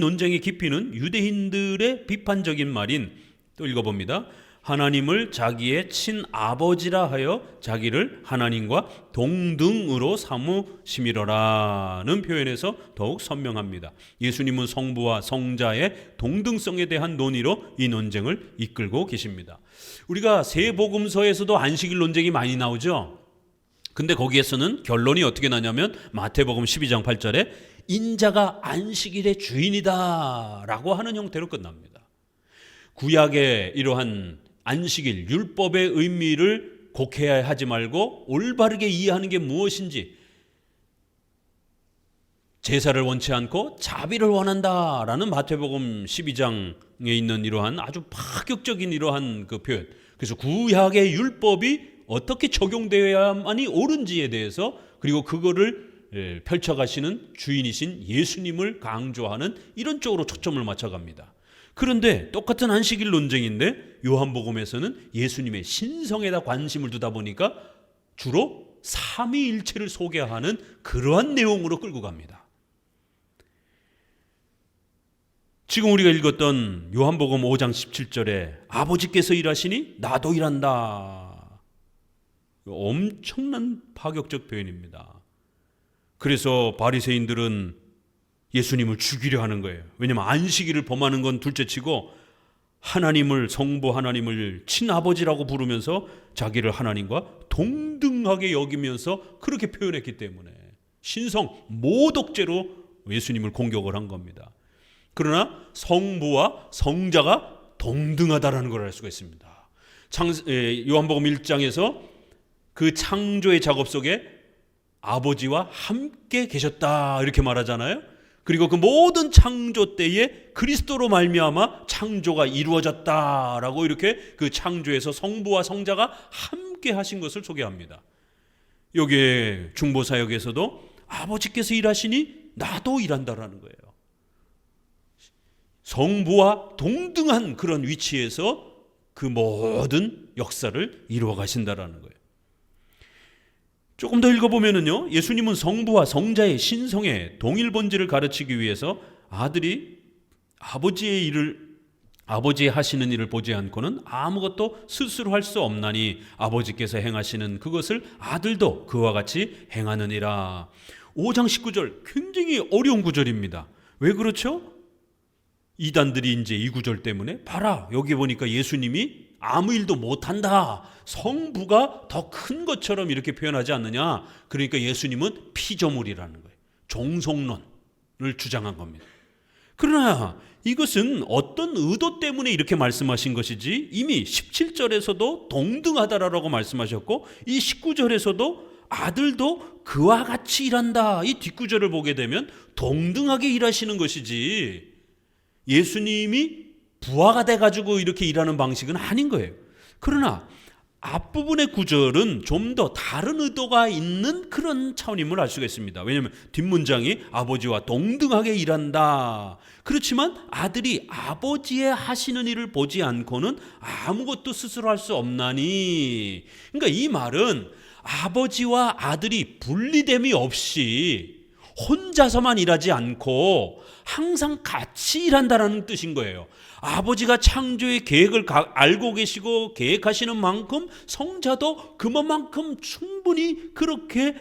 논쟁의 깊이는 유대인들의 비판적인 말인, 또 읽어봅니다. 하나님을 자기의 친아버지라 하여 자기를 하나님과 동등으로 삼으심이로라는 표현에서 더욱 선명합니다. 예수님은 성부와 성자의 동등성에 대한 논의로 이 논쟁을 이끌고 계십니다. 우리가 세 복음서에서도 안식일 논쟁이 많이 나오죠. 근데 거기에서는 결론이 어떻게 나냐면 마태복음 12장 8절에 인자가 안식일의 주인이다 라고 하는 형태로 끝납니다. 구약의 이러한 안식일, 율법의 의미를 곡해하지 말고 올바르게 이해하는 게 무엇인지, 제사를 원치 않고 자비를 원한다라는 마태복음 12장에 있는 이러한 아주 파격적인 이러한 그 표현, 그래서 구약의 율법이 어떻게 적용되어야만이 옳은지에 대해서, 그리고 그거를 펼쳐가시는 주인이신 예수님을 강조하는 이런 쪽으로 초점을 맞춰갑니다. 그런데 똑같은 안식일 논쟁인데 요한복음에서는 예수님의 신성에다 관심을 두다 보니까 주로 삼위일체를 소개하는 그러한 내용으로 끌고 갑니다. 지금 우리가 읽었던 요한복음 5장 17절에 아버지께서 일하시니 나도 일한다. 엄청난 파격적 표현입니다. 그래서 바리새인들은 예수님을 죽이려 하는 거예요. 왜냐하면 안식일을 범하는 건 둘째치고 하나님을, 성부 하나님을 친아버지라고 부르면서 자기를 하나님과 동등하게 여기면서 그렇게 표현했기 때문에 신성 모독죄로 예수님을 공격을 한 겁니다. 그러나 성부와 성자가 동등하다라는 걸 알 수가 있습니다. 요한복음 1장에서 그 창조의 작업 속에 아버지와 함께 계셨다 이렇게 말하잖아요. 그리고 그 모든 창조 때에 그리스도로 말미암아 창조가 이루어졌다라고 이렇게 그 창조에서 성부와 성자가 함께 하신 것을 소개합니다. 여기에 중보사역에서도 아버지께서 일하시니 나도 일한다라는 거예요. 성부와 동등한 그런 위치에서 그 모든 역사를 이루어 가신다라는 거예요. 조금 더 읽어보면은요, 예수님은 성부와 성자의 신성의 동일 본질을 가르치기 위해서 아들이 아버지의 하시는 일을 보지 않고는 아무것도 스스로 할 수 없나니 아버지께서 행하시는 그것을 아들도 그와 같이 행하느니라. 5장 19절 굉장히 어려운 구절입니다. 왜 그렇죠? 이단들이 이제 이 구절 때문에 봐라 여기 보니까 예수님이 아무 일도 못한다, 성부가 더 큰 것처럼 이렇게 표현하지 않느냐. 그러니까 예수님은 피조물이라는 거예요. 종속론을 주장한 겁니다. 그러나 이것은 어떤 의도 때문에 이렇게 말씀하신 것이지 이미 17절에서도 동등하다라고 말씀하셨고 이 19절에서도 아들도 그와 같이 일한다, 이 뒷구절을 보게 되면 동등하게 일하시는 것이지 예수님이 부하가 돼가지고 이렇게 일하는 방식은 아닌 거예요. 그러나 앞부분의 구절은 좀 더 다른 의도가 있는 그런 차원임을 알 수가 있습니다. 왜냐하면 뒷문장이 아버지와 동등하게 일한다. 그렇지만 아들이 아버지의 하시는 일을 보지 않고는 아무것도 스스로 할 수 없나니. 그러니까 이 말은 아버지와 아들이 분리됨이 없이 혼자서만 일하지 않고 항상 같이 일한다는 뜻인 거예요. 아버지가 창조의 계획을 알고 계시고 계획하시는 만큼 성자도 그만큼 충분히 그렇게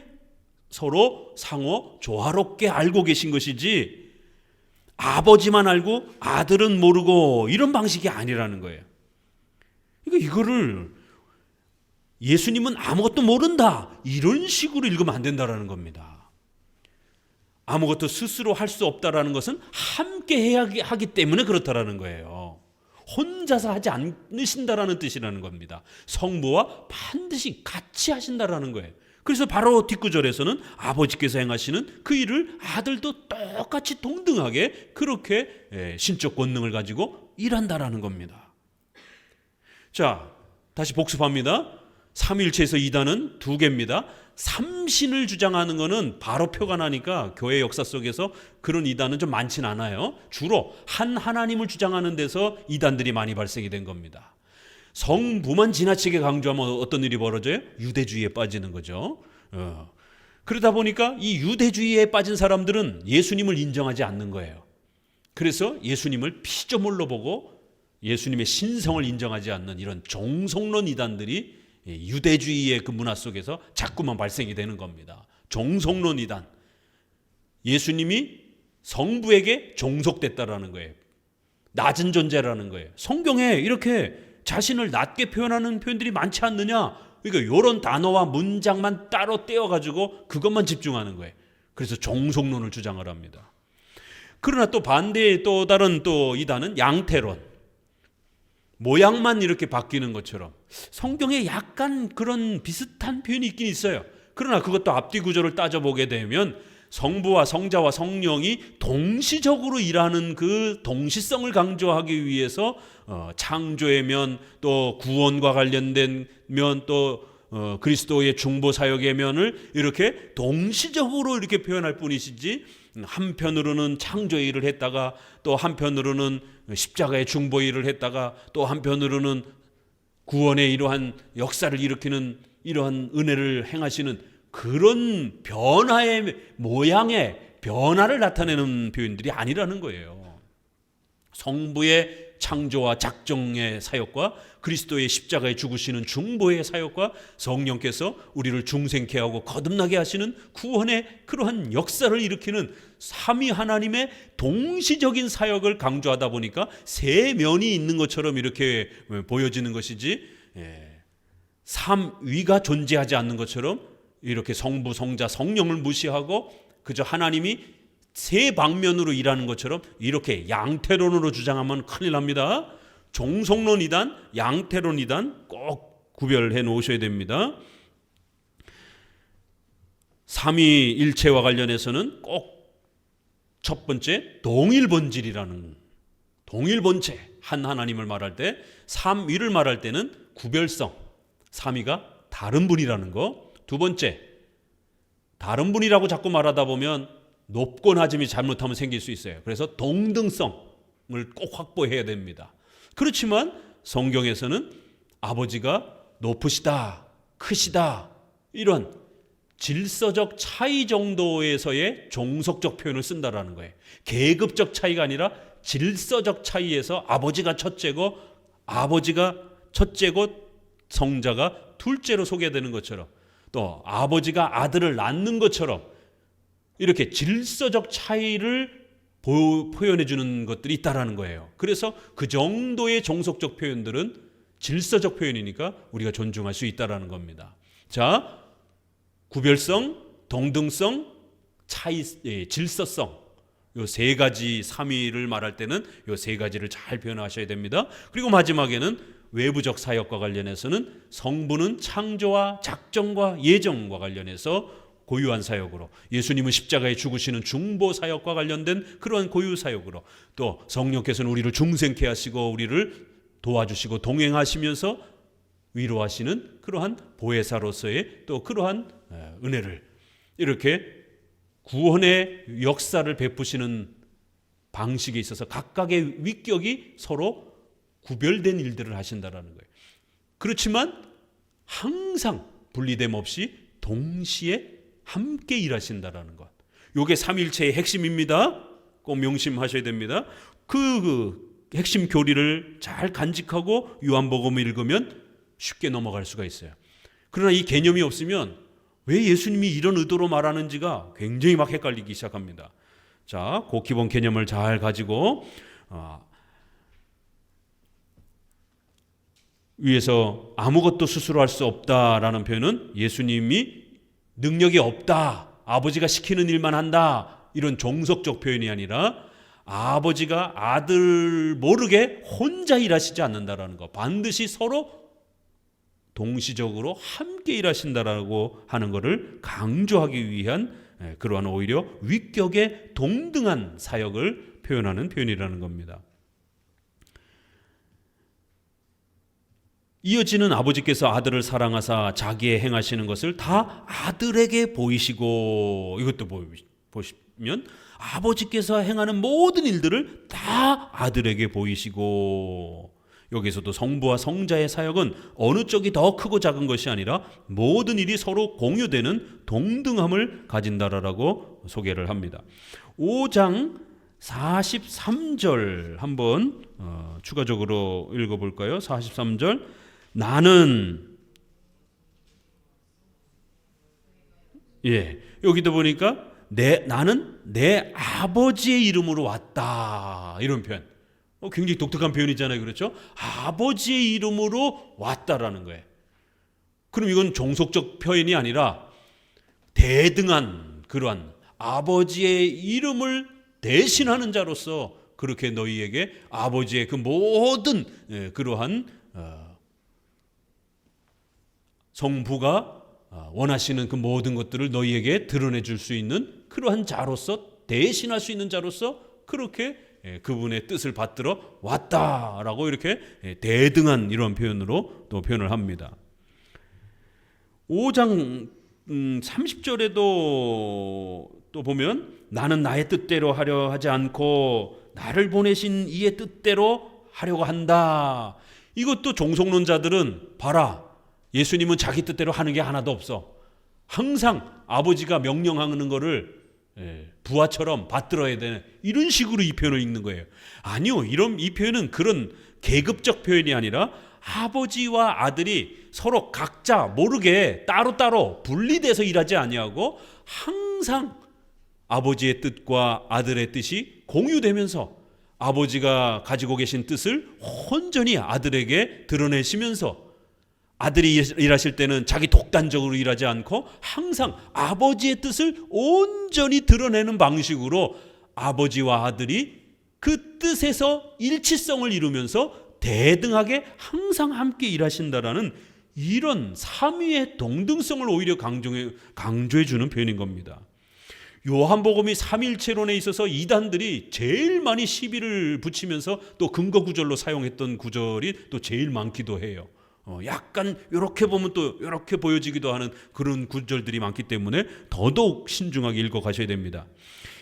서로 상호 조화롭게 알고 계신 것이지 아버지만 알고 아들은 모르고 이런 방식이 아니라는 거예요. 그러니까 이거를 예수님은 아무것도 모른다 이런 식으로 읽으면 안 된다라는 겁니다. 아무것도 스스로 할 수 없다라는 것은 함께 해야 하기 때문에 그렇다라는 거예요. 혼자서 하지 않으신다라는 뜻이라는 겁니다. 성부와 반드시 같이 하신다라는 거예요. 그래서 바로 뒷구절에서는 아버지께서 행하시는 그 일을 아들도 똑같이 동등하게 그렇게 신적 권능을 가지고 일한다라는 겁니다. 자, 다시 복습합니다. 삼위일체에서 이단은 두 개입니다. 삼신을 주장하는 것은 바로 표가 나니까 교회 역사 속에서 그런 이단은 좀 많진 않아요. 주로 한 하나님을 주장하는 데서 이단들이 많이 발생이 된 겁니다. 성부만 지나치게 강조하면 어떤 일이 벌어져요? 유대주의에 빠지는 거죠. 그러다 보니까 이 유대주의에 빠진 사람들은 예수님을 인정하지 않는 거예요. 그래서 예수님을 피조물로 보고 예수님의 신성을 인정하지 않는 이런 종속론 이단들이 유대주의의 그 문화 속에서 자꾸만 발생이 되는 겁니다. 종속론 이단. 예수님이 성부에게 종속됐다라는 거예요. 낮은 존재라는 거예요. 성경에 이렇게 자신을 낮게 표현하는 표현들이 많지 않느냐. 그러니까 이런 단어와 문장만 따로 떼어가지고 그것만 집중하는 거예요. 그래서 종속론을 주장을 합니다. 그러나 또 반대의 또 다른 또 이단은 양태론. 모양만 이렇게 바뀌는 것처럼 성경에 약간 그런 비슷한 표현이 있긴 있어요. 그러나 그것도 앞뒤 구조를 따져보게 되면 성부와 성자와 성령이 동시적으로 일하는 그 동시성을 강조하기 위해서 창조의 면, 또 구원과 관련된 면, 또 그리스도의 중보 사역의 면을 이렇게 동시적으로 이렇게 표현할 뿐이시지, 한편으로는 창조의 일을 했다가 또 한편으로는 십자가의 중보의 일을 했다가 또 한편으로는 구원의 이러한 역사를 일으키는 이러한 은혜를 행하시는 그런 변화의 모양의 변화를 나타내는 표현들이 아니라는 거예요. 성부의 창조와 작정의 사역과 그리스도의 십자가에 죽으시는 중보의 사역과 성령께서 우리를 중생케 하고 거듭나게 하시는 구원의 그러한 역사를 일으키는 삼위 하나님의 동시적인 사역을 강조하다 보니까 세 면이 있는 것처럼 이렇게 보여지는 것이지, 삼위가 존재하지 않는 것처럼 이렇게 성부, 성자, 성령을 무시하고 그저 하나님이 세 방면으로 일하는 것처럼 이렇게 양태론으로 주장하면 큰일 납니다. 종속론 이단, 양태론 이단 꼭 구별해 놓으셔야 됩니다. 삼위일체와 관련해서는 꼭 첫 번째 동일본질이라는, 동일본체 한 하나님을 말할 때, 삼위를 말할 때는 구별성, 삼위가 다른 분이라는 거. 두 번째, 다른 분이라고 자꾸 말하다 보면 높고 낮음이 잘못하면 생길 수 있어요. 그래서 동등성을 꼭 확보해야 됩니다. 그렇지만 성경에서는 아버지가 높으시다, 크시다, 이런 질서적 차이 정도에서의 종속적 표현을 쓴다라는 거예요. 계급적 차이가 아니라 질서적 차이에서 아버지가 첫째고 성자가 둘째로 소개되는 것처럼, 또 아버지가 아들을 낳는 것처럼 이렇게 질서적 차이를 표현해 주는 것들이 있다라는 거예요. 그래서 그 정도의 종속적 표현들은 질서적 표현이니까 우리가 존중할 수 있다라는 겁니다. 자, 구별성, 동등성, 차이, 질서성, 요 세 가지 삼위를 말할 때는 요 세 가지를 잘 표현하셔야 됩니다. 그리고 마지막에는 외부적 사역과 관련해서는 성부는 창조와 작정과 예정과 관련해서 고유한 사역으로, 예수님은 십자가에 죽으시는 중보 사역과 관련된 그러한 고유 사역으로, 또 성령께서는 우리를 중생케 하시고 우리를 도와주시고 동행하시면서 위로하시는 그러한 보혜사로서의 또 그러한 은혜를, 이렇게 구원의 역사를 베푸시는 방식에 있어서 각각의 위격이 서로 구별된 일들을 하신다라는 거예요. 그렇지만 항상 분리됨 없이 동시에 함께 일하신다라는 것. 이게 삼일체의 핵심입니다. 꼭 명심하셔야 됩니다. 그 핵심 교리를 잘 간직하고 요한복음을 읽으면 쉽게 넘어갈 수가 있어요. 그러나 이 개념이 없으면 왜 예수님이 이런 의도로 말하는지가 굉장히 막 헷갈리기 시작합니다. 자, 그 기본 개념을 잘 가지고 위에서 아무것도 스스로 할 수 없다라는 표현은 예수님이 능력이 없다, 아버지가 시키는 일만 한다, 이런 종속적 표현이 아니라 아버지가 아들 모르게 혼자 일하시지 않는다라는 거, 반드시 서로 동시적으로 함께 일하신다라고 하는 것을 강조하기 위한 그러한 오히려 위격의 동등한 사역을 표현하는 표현이라는 겁니다. 이어지는 아버지께서 아들을 사랑하사 자기의 행하시는 것을 다 아들에게 보이시고, 이것도 보시면 아버지께서 행하는 모든 일들을 다 아들에게 보이시고, 여기서도 성부와 성자의 사역은 어느 쪽이 더 크고 작은 것이 아니라 모든 일이 서로 공유되는 동등함을 가진다라고 소개를 합니다. 5장 43절 한번 추가적으로 읽어볼까요? 43절, 나는, 여기도 보니까 나는 내 아버지의 이름으로 왔다, 이런 표현. 굉장히 독특한 표현이잖아요. 그렇죠? 아버지의 이름으로 왔다라는 거예요. 그럼 이건 종속적 표현이 아니라 대등한 그러한 아버지의 이름을 대신하는 자로서 그렇게 너희에게 아버지의 그 모든 그러한 성부가 원하시는 그 모든 것들을 너희에게 드러내 줄 수 있는 그러한 자로서, 대신할 수 있는 자로서 그렇게 그분의 뜻을 받들어 왔다라고 이렇게 대등한 이런 표현으로 또 표현을 합니다. 5장 30절에도 또 보면 나는 나의 뜻대로 하려 하지 않고 나를 보내신 이의 뜻대로 하려고 한다. 이것도 종속론자들은 봐라, 예수님은 자기 뜻대로 하는 게 하나도 없어. 항상 아버지가 명령하는 거를 부하처럼 받들어야 되는, 이런 식으로 이 표현을 읽는 거예요. 아니요, 이 표현은 그런 계급적 표현이 아니라 아버지와 아들이 서로 각자 모르게 따로따로 분리돼서 일하지 아니하고 항상 아버지의 뜻과 아들의 뜻이 공유되면서 아버지가 가지고 계신 뜻을 온전히 아들에게 드러내시면서, 아들이 일하실 때는 자기 독단적으로 일하지 않고 항상 아버지의 뜻을 온전히 드러내는 방식으로 아버지와 아들이 그 뜻에서 일치성을 이루면서 대등하게 항상 함께 일하신다라는 이런 삼위의 동등성을 오히려 강조해 주는 표현인 겁니다. 요한복음이 삼일체론에 있어서 이단들이 제일 많이 시비를 붙이면서 또 근거 구절로 사용했던 구절이 또 제일 많기도 해요. 약간 이렇게 보면 또 이렇게 보여지기도 하는 그런 구절들이 많기 때문에 더더욱 신중하게 읽어 가셔야 됩니다.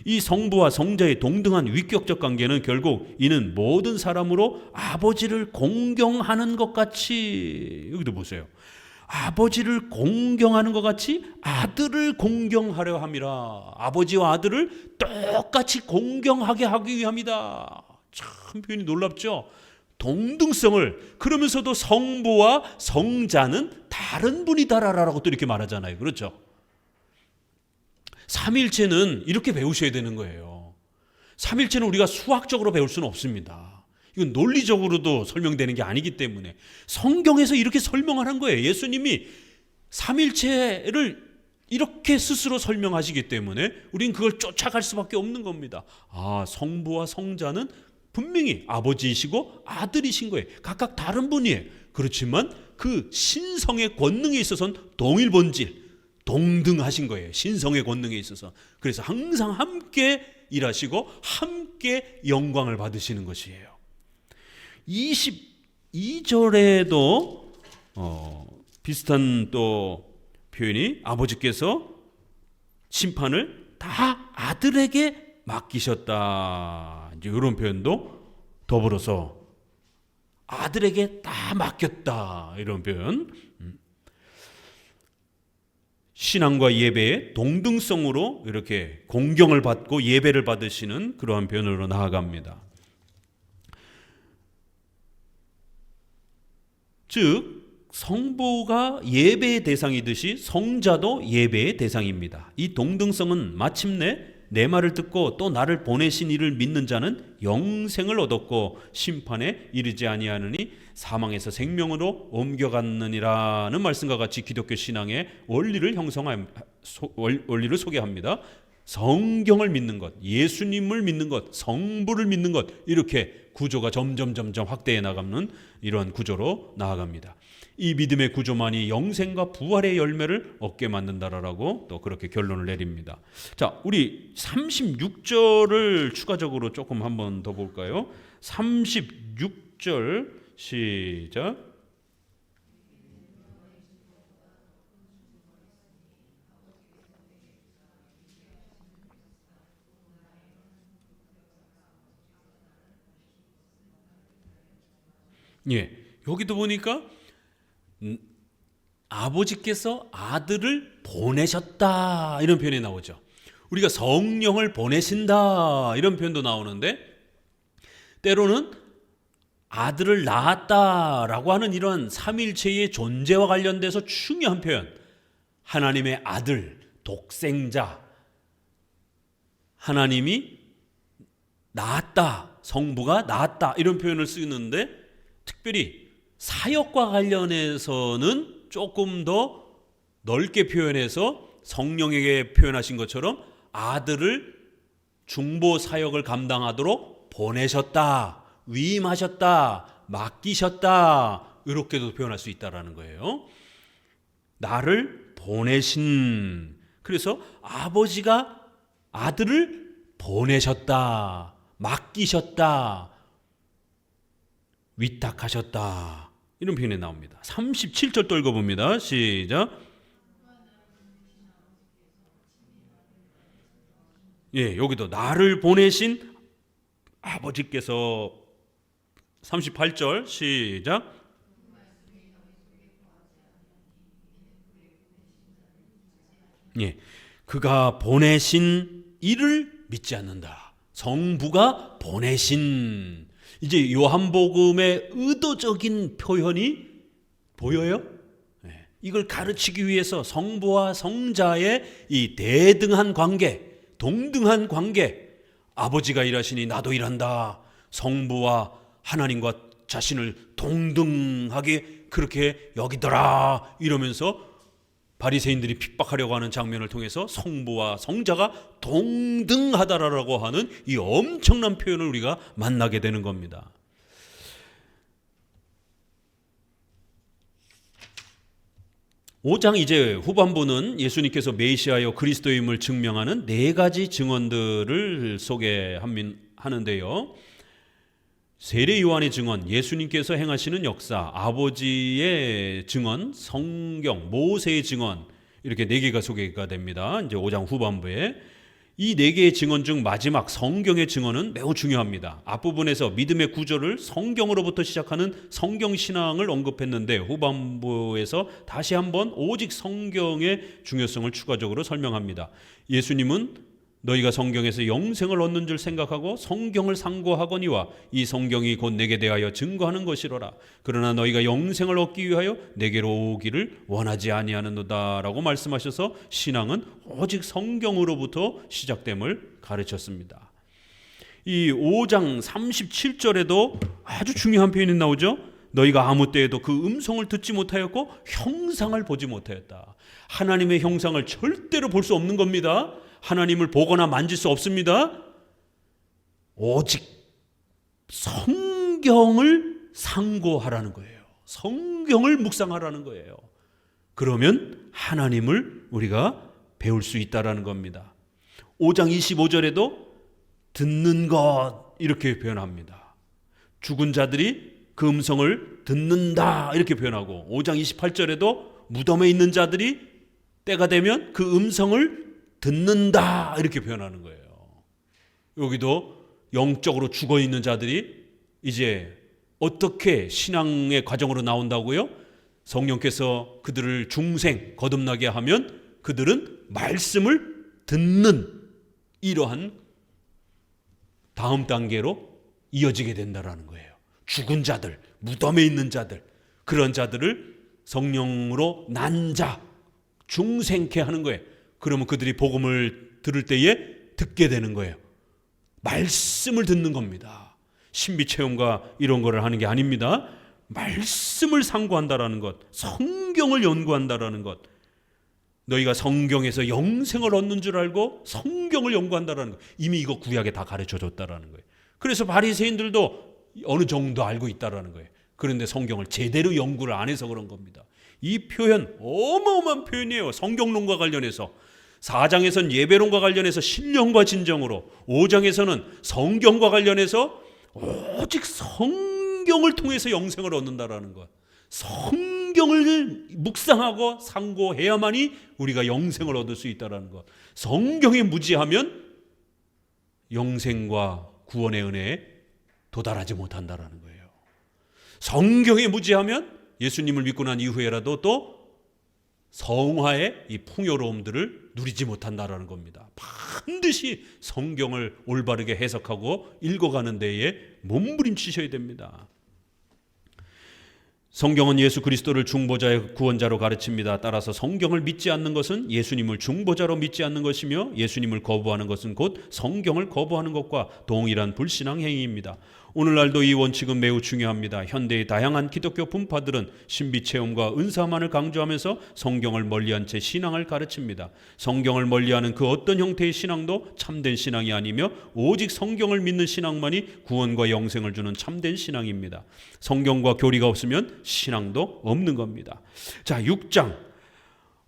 이 성부와 성자의 동등한 위격적 관계는 결국 이는 모든 사람으로 아버지를 공경하는 것 같이, 여기도 보세요, 아버지를 공경하는 것 같이 아들을 공경하려 함이라. 아버지와 아들을 똑같이 공경하게 하기 위함이다. 참 표현이 놀랍죠. 동등성을, 그러면서도 성부와 성자는 다른 분이다라고 또 이렇게 말하잖아요. 그렇죠? 삼일체는 이렇게 배우셔야 되는 거예요. 삼일체는 우리가 수학적으로 배울 수는 없습니다. 이건 논리적으로도 설명되는 게 아니기 때문에 성경에서 이렇게 설명을 한 거예요. 예수님이 삼일체를 이렇게 스스로 설명하시기 때문에 우린 그걸 쫓아갈 수밖에 없는 겁니다. 아, 성부와 성자는 분명히 아버지이시고 아들이신 거예요. 각각 다른 분이에요. 그렇지만 그 신성의 권능에 있어서는 동일 본질, 동등하신 거예요. 신성의 권능에 있어서. 그래서 항상 함께 일하시고 함께 영광을 받으시는 것이에요. 22절에도 비슷한 또 표현이, 아버지께서 심판을 다 아들에게 맡기셨다. 이제 이런 표현도 더불어서 아들에게 다 맡겼다. 이런 표현. 신앙과 예배의 동등성으로 이렇게 공경을 받고 예배를 받으시는 그러한 표현으로 나아갑니다. 즉 성부가 예배의 대상이듯이 성자도 예배의 대상입니다. 이 동등성은 마침내 내 말을 듣고 또 나를 보내신 이를 믿는 자는 영생을 얻었고 심판에 이르지 아니하느니 사망에서 생명으로 옮겨갔느니라는 말씀과 같이 기독교 신앙의 원리를 원리를 소개합니다. 성경을 믿는 것, 예수님을 믿는 것, 성부를 믿는 것, 이렇게 구조가 점점 확대해 나가는 이러한 구조로 나아갑니다. 이 믿음의 구조만이 영생과 부활의 열매를 얻게 만든다라고 또 그렇게 결론을 내립니다. 자, 우리 36절을 추가적으로 조금 한번 더 볼까요? 36절 시작. 예, 여기도 보니까 아버지께서 아들을 보내셨다 이런 표현이 나오죠. 우리가 성령을 보내신다 이런 표현도 나오는데, 때로는 아들을 낳았다라고 하는 이런 삼일체의 존재와 관련돼서 중요한 표현, 하나님의 아들, 독생자, 하나님이 낳았다, 성부가 낳았다 이런 표현을 쓰는데, 특별히 사역과 관련해서는 조금 더 넓게 표현해서 성령에게 표현하신 것처럼 아들을 중보 사역을 감당하도록 보내셨다, 위임하셨다, 맡기셨다, 이렇게도 표현할 수 있다라는 거예요. 나를 보내신, 그래서 아버지가 아들을 보내셨다, 맡기셨다, 위탁하셨다 이런 표현이 나옵니다. 37절 또 읽어봅니다. 시작. 예, 여기도 나를 보내신 아버지께서 38절 시작. 예, 그가 보내신 이를 믿지 않는다. 성부가 보내신. 이제 요한복음의 의도적인 표현이 보여요? 예, 이걸 가르치기 위해서 성부와 성자의 이 대등한 관계, 동등한 관계, 아버지가 일하시니 나도 일한다. 성부와 하나님과 자신을 동등하게 그렇게 여기더라 이러면서 바리새인들이 핍박하려고 하는 장면을 통해서 성부와 성자가 동등하다라고 하는 이 엄청난 표현을 우리가 만나게 되는 겁니다. 오 장 이제 후반부는 예수님께서 메시아여 그리스도임을 증명하는 네 가지 증언들을 소개하는데요. 세례 요한의 증언, 예수님께서 행하시는 역사, 아버지의 증언, 성경, 모세의 증언, 이렇게 네 개가 소개가 됩니다. 이제 5장 후반부에 이 네 개의 증언 중 마지막 성경의 증언은 매우 중요합니다. 앞부분에서 믿음의 구조를 성경으로부터 시작하는 성경 신앙을 언급했는데 후반부에서 다시 한번 오직 성경의 중요성을 추가적으로 설명합니다. 예수님은 너희가 성경에서 영생을 얻는 줄 생각하고 성경을 상고하거니와 이 성경이 곧 내게 대하여 증거하는 것이로라. 그러나 너희가 영생을 얻기 위하여 내게로 오기를 원하지 아니하는도다 라고 말씀하셔서 신앙은 오직 성경으로부터 시작됨을 가르쳤습니다. 이 5장 37절에도 아주 중요한 표현이 나오죠. 너희가 아무 때에도 그 음성을 듣지 못하였고 형상을 보지 못하였다. 하나님의 형상을 절대로 볼 수 없는 겁니다. 하나님을 보거나 만질 수 없습니다. 오직 성경을 상고하라는 거예요. 성경을 묵상하라는 거예요. 그러면 하나님을 우리가 배울 수 있다라는 겁니다. 5장 25절에도 듣는 것 이렇게 표현합니다. 죽은 자들이 그 음성을 듣는다 이렇게 표현하고 5장 28절에도 무덤에 있는 자들이 때가 되면 그 음성을 듣는다 이렇게 표현하는 거예요. 여기도 영적으로 죽어있는 자들이 이제 어떻게 신앙의 과정으로 나온다고요? 성령께서 그들을 중생 거듭나게 하면 그들은 말씀을 듣는 이러한 다음 단계로 이어지게 된다라는 거예요. 죽은 자들, 무덤에 있는 자들, 그런 자들을 성령으로 난 자, 중생케 하는 거예요. 그러면 그들이 복음을 들을 때에 듣게 되는 거예요. 말씀을 듣는 겁니다. 신비체험과 이런 거를 하는 게 아닙니다. 말씀을 상고한다라는 것, 성경을 연구한다라는 것. 너희가 성경에서 영생을 얻는 줄 알고 성경을 연구한다라는 것. 이미 이거 구약에 다 가르쳐줬다라는 거예요. 그래서 바리새인들도 어느 정도 알고 있다라는 거예요. 그런데 성경을 제대로 연구를 안 해서 그런 겁니다. 이 표현 어마어마한 표현이에요. 성경론과 관련해서 4장에서는 예배론과 관련해서 신령과 진정으로, 5장에서는 성경과 관련해서 오직 성경을 통해서 영생을 얻는다라는 것. 성경을 묵상하고 상고해야만이 우리가 영생을 얻을 수 있다라는 것. 성경에 무지하면 영생과 구원의 은혜에 도달하지 못한다라는 거예요. 성경에 무지하면 예수님을 믿고 난 이후에라도 또 성화의 이 풍요로움들을 누리지 못한다라는 겁니다. 반드시 성경을 올바르게 해석하고 읽어가는 데에 몸부림치셔야 됩니다. 성경은 예수 그리스도를 중보자의 구원자로 가르칩니다. 따라서 성경을 믿지 않는 것은 예수님을 중보자로 믿지 않는 것이며 예수님을 거부하는 것은 곧 성경을 거부하는 것과 동일한 불신앙 행위입니다. 오늘날도 이 원칙은 매우 중요합니다. 현대의 다양한 기독교 분파들은 신비체험과 은사만을 강조하면서 성경을 멀리한 채 신앙을 가르칩니다. 성경을 멀리하는 그 어떤 형태의 신앙도 참된 신앙이 아니며 오직 성경을 믿는 신앙만이 구원과 영생을 주는 참된 신앙입니다. 성경과 교리가 없으면 신앙도 없는 겁니다. 자, 6장.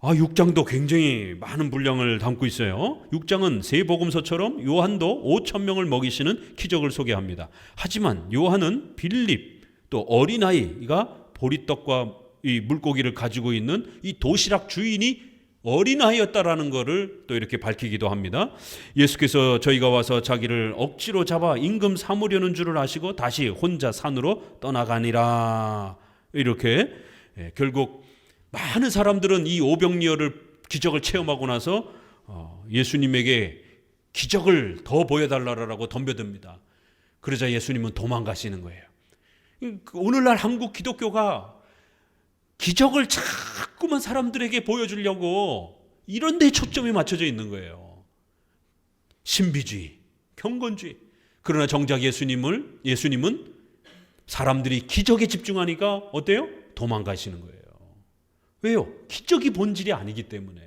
6장도 굉장히 많은 분량을 담고 있어요. 6장은 세 복음서처럼 요한도 5,000명을 먹이시는 기적을 소개합니다. 하지만 요한은 빌립 또 어린아이가 보리떡과 이 물고기를 가지고 있는 이 도시락 주인이 어린아이였다라는 것을 또 이렇게 밝히기도 합니다. 예수께서 저희가 와서 자기를 억지로 잡아 임금 삼으려는 줄을 아시고 다시 혼자 산으로 떠나가니라. 이렇게 결국 많은 사람들은 이 오병이어를 기적을 체험하고 나서 예수님에게 기적을 더 보여달라고 덤벼듭니다. 그러자 예수님은 도망가시는 거예요. 오늘날 한국 기독교가 기적을 자꾸만 사람들에게 보여주려고 이런 데 초점이 맞춰져 있는 거예요. 신비주의, 경건주의. 그러나 정작 예수님은 사람들이 기적에 집중하니까 어때요? 도망가시는 거예요. 왜요? 기적이 본질이 아니기 때문에.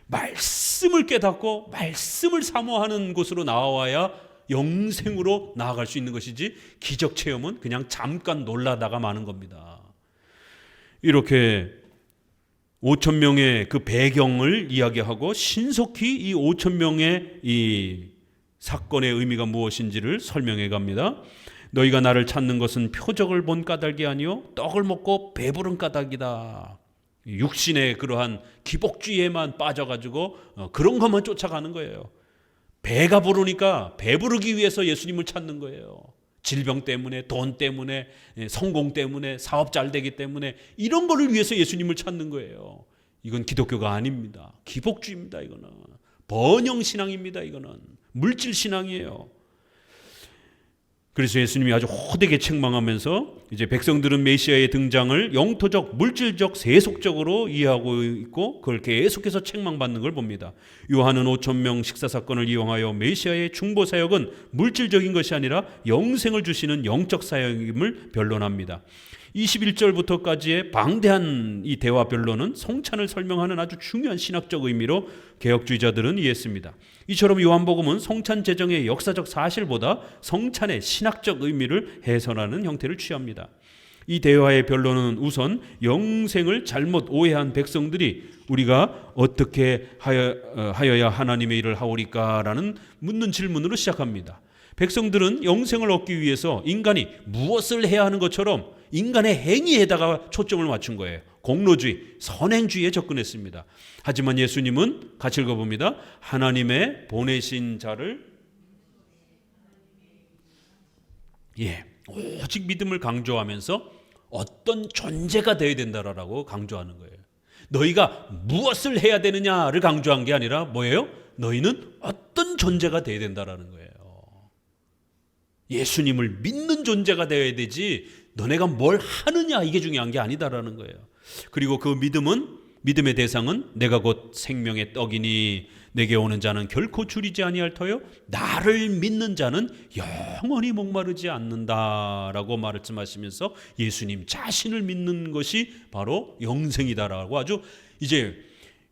말씀을 깨닫고 말씀을 사모하는 곳으로 나와야 영생으로 나아갈 수 있는 것이지, 기적 체험은 그냥 잠깐 놀라다가 마는 겁니다. 이렇게 5천 명의 그 배경을 이야기하고 신속히 이 5천 명의 이 사건의 의미가 무엇인지를 설명해 갑니다. 너희가 나를 찾는 것은 표적을 본 까닭이 아니요 떡을 먹고 배부른 까닭이다. 육신의 그러한 기복주의에만 빠져가지고 그런 것만 쫓아가는 거예요. 배가 부르니까 배부르기 위해서 예수님을 찾는 거예요. 질병 때문에, 돈 때문에, 성공 때문에, 사업 잘 되기 때문에, 이런 거를 위해서 예수님을 찾는 거예요. 이건 기독교가 아닙니다. 기복주의입니다. 이거는 번영신앙입니다. 이거는 물질신앙이에요. 그래서 예수님이 아주 호되게 책망하면서 이제 백성들은 메시아의 등장을 영토적, 물질적, 세속적으로 이해하고 있고 그걸 계속해서 책망받는 걸 봅니다. 요한은 5천 명 식사 사건을 이용하여 메시아의 중보 사역은 물질적인 것이 아니라 영생을 주시는 영적 사역임을 변론합니다. 21절부터까지의 방대한 이 대화 변론은 성찬을 설명하는 아주 중요한 신학적 의미로 개혁주의자들은 이해했습니다. 이처럼 요한복음은 성찬 제정의 역사적 사실보다 성찬의 신학적 의미를 해설하는 형태를 취합니다. 이 대화의 변론은 우선 영생을 잘못 오해한 백성들이 우리가 어떻게 하여야 하나님의 일을 하오리까라는 묻는 질문으로 시작합니다. 백성들은 영생을 얻기 위해서 인간이 무엇을 해야 하는 것처럼 인간의 행위에다가 초점을 맞춘 거예요. 공로주의, 선행주의에 접근했습니다. 하지만 예수님은 같이 읽어봅니다. 하나님의 보내신 자를 오직 믿음을 강조하면서 어떤 존재가 되어야 된다라고 강조하는 거예요. 너희가 무엇을 해야 되느냐를 강조한 게 아니라 뭐예요? 너희는 어떤 존재가 되어야 된다라는 거예요. 예수님을 믿는 존재가 되어야 되지 너네가 뭘 하느냐 이게 중요한 게 아니다라는 거예요. 그리고 그 믿음의 대상은 내가 곧 생명의 떡이니 내게 오는 자는 결코 줄이지 아니할 터요 나를 믿는 자는 영원히 목마르지 않는다라고 말씀하시면서 예수님 자신을 믿는 것이 바로 영생이다라고 아주 이제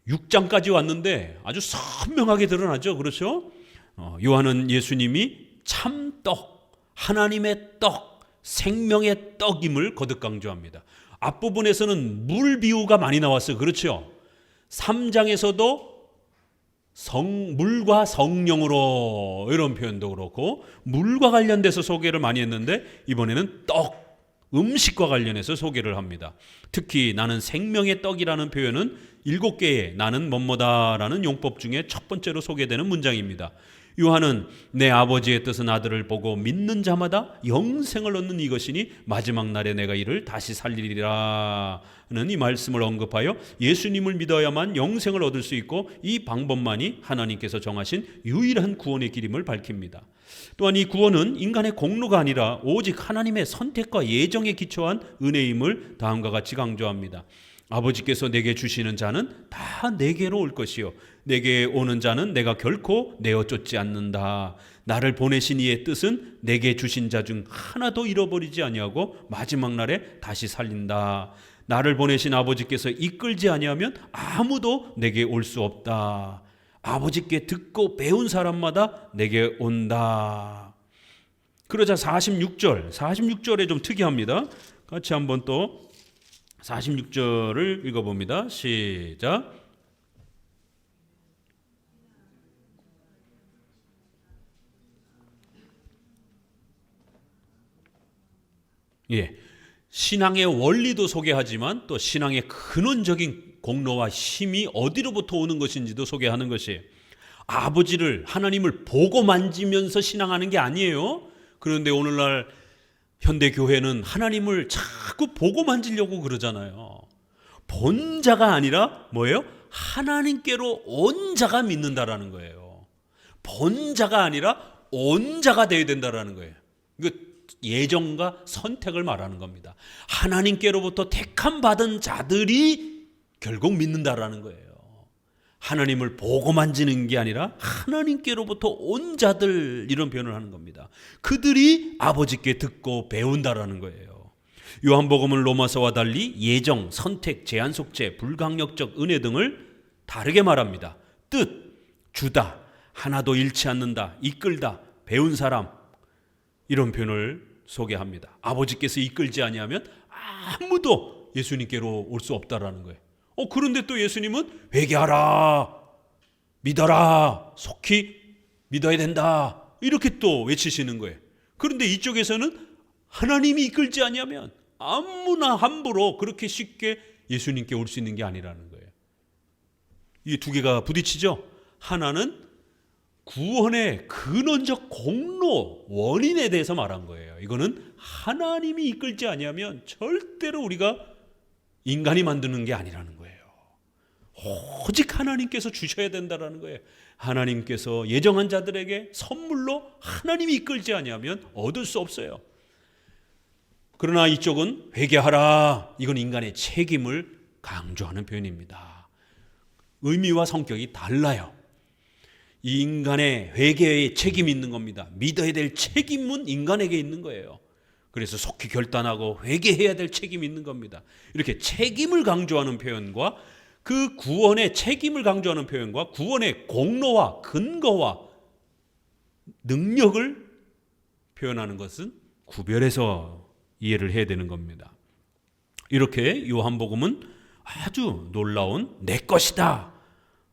6장까지 왔는데 아주 선명하게 드러나죠. 그렇죠? 요한은 예수님이 참떡, 하나님의 떡, 생명의 떡임을 거듭 강조합니다. 앞부분에서는 물 비유가 많이 나왔어요. 그렇죠? 3장에서도 물과 성령으로 이런 표현도 그렇고 물과 관련돼서 소개를 많이 했는데 이번에는 떡, 음식과 관련해서 소개를 합니다. 특히 나는 생명의 떡이라는 표현은 7개의 나는 뭐뭐다라는 용법 중에 첫 번째로 소개되는 문장입니다. 요한은 내 아버지의 뜻은 아들을 보고 믿는 자마다 영생을 얻는 이것이니 마지막 날에 내가 이를 다시 살리리라는 이 말씀을 언급하여 예수님을 믿어야만 영생을 얻을 수 있고 이 방법만이 하나님께서 정하신 유일한 구원의 길임을 밝힙니다. 또한 이 구원은 인간의 공로가 아니라 오직 하나님의 선택과 예정에 기초한 은혜임을 다음과 같이 강조합니다. 아버지께서 내게 주시는 자는 다 내게로 올 것이요 내게 오는 자는 내가 결코 내어 쫓지 않는다. 나를 보내신 이의 뜻은 내게 주신 자 중 하나도 잃어버리지 아니하고 마지막 날에 다시 살린다. 나를 보내신 아버지께서 이끌지 아니하면 아무도 내게 올 수 없다. 아버지께 듣고 배운 사람마다 내게 온다. 그러자 46절에 좀 특이합니다. 같이 한번 또 46절을 읽어봅니다. 시작. 신앙의 원리도 소개하지만 또 신앙의 근원적인 공로와 힘이 어디로부터 오는 것인지도 소개하는 것이에요. 아버지를, 하나님을 보고 만지면서 신앙하는 게 아니에요. 그런데 오늘날 현대교회는 하나님을 자꾸 보고 만지려고 그러잖아요. 본 자가 아니라 뭐예요? 하나님께로 온 자가 믿는다라는 거예요. 본 자가 아니라 온 자가 되어야 된다라는 거예요. 이거 예정과 선택을 말하는 겁니다. 하나님께로부터 택함 받은 자들이 결국 믿는다라는 거예요. 하나님을 보고 만지는 게 아니라 하나님께로부터 온 자들, 이런 표현을 하는 겁니다. 그들이 아버지께 듣고 배운다라는 거예요. 요한복음은 로마서와 달리 예정, 선택, 제한 속죄, 불강력적 은혜 등을 다르게 말합니다. 뜻, 주다, 하나도 잃지 않는다, 이끌다, 배운 사람, 이런 표현을 소개합니다. 아버지께서 이끌지 아니하면 아무도 예수님께로 올 수 없다라는 거예요. 그런데 또 예수님은 회개하라, 믿어라, 속히 믿어야 된다, 이렇게 또 외치시는 거예요. 그런데 이쪽에서는 하나님이 이끌지 아니하면 아무나 함부로 그렇게 쉽게 예수님께 올 수 있는 게 아니라는 거예요. 이 두 개가 부딪히죠. 하나는 구원의 근원적 공로, 원인에 대해서 말한 거예요. 이거는 하나님이 이끌지 아니하면 절대로 우리가 인간이 만드는 게 아니라는 거예요. 오직 하나님께서 주셔야 된다는 거예요. 하나님께서 예정한 자들에게 선물로 하나님이 이끌지 아니하면 얻을 수 없어요. 그러나 이쪽은 회개하라, 이건 인간의 책임을 강조하는 표현입니다. 의미와 성격이 달라요. 이 인간의 회개의 책임이 있는 겁니다. 믿어야 될 책임은 인간에게 있는 거예요. 그래서 속히 결단하고 회개해야 될 책임이 있는 겁니다. 이렇게 책임을 강조하는 표현과 그 구원의 책임을 강조하는 표현과 구원의 공로와 근거와 능력을 표현하는 것은 구별해서 이해를 해야 되는 겁니다. 이렇게 요한복음은 아주 놀라운 내 것이다,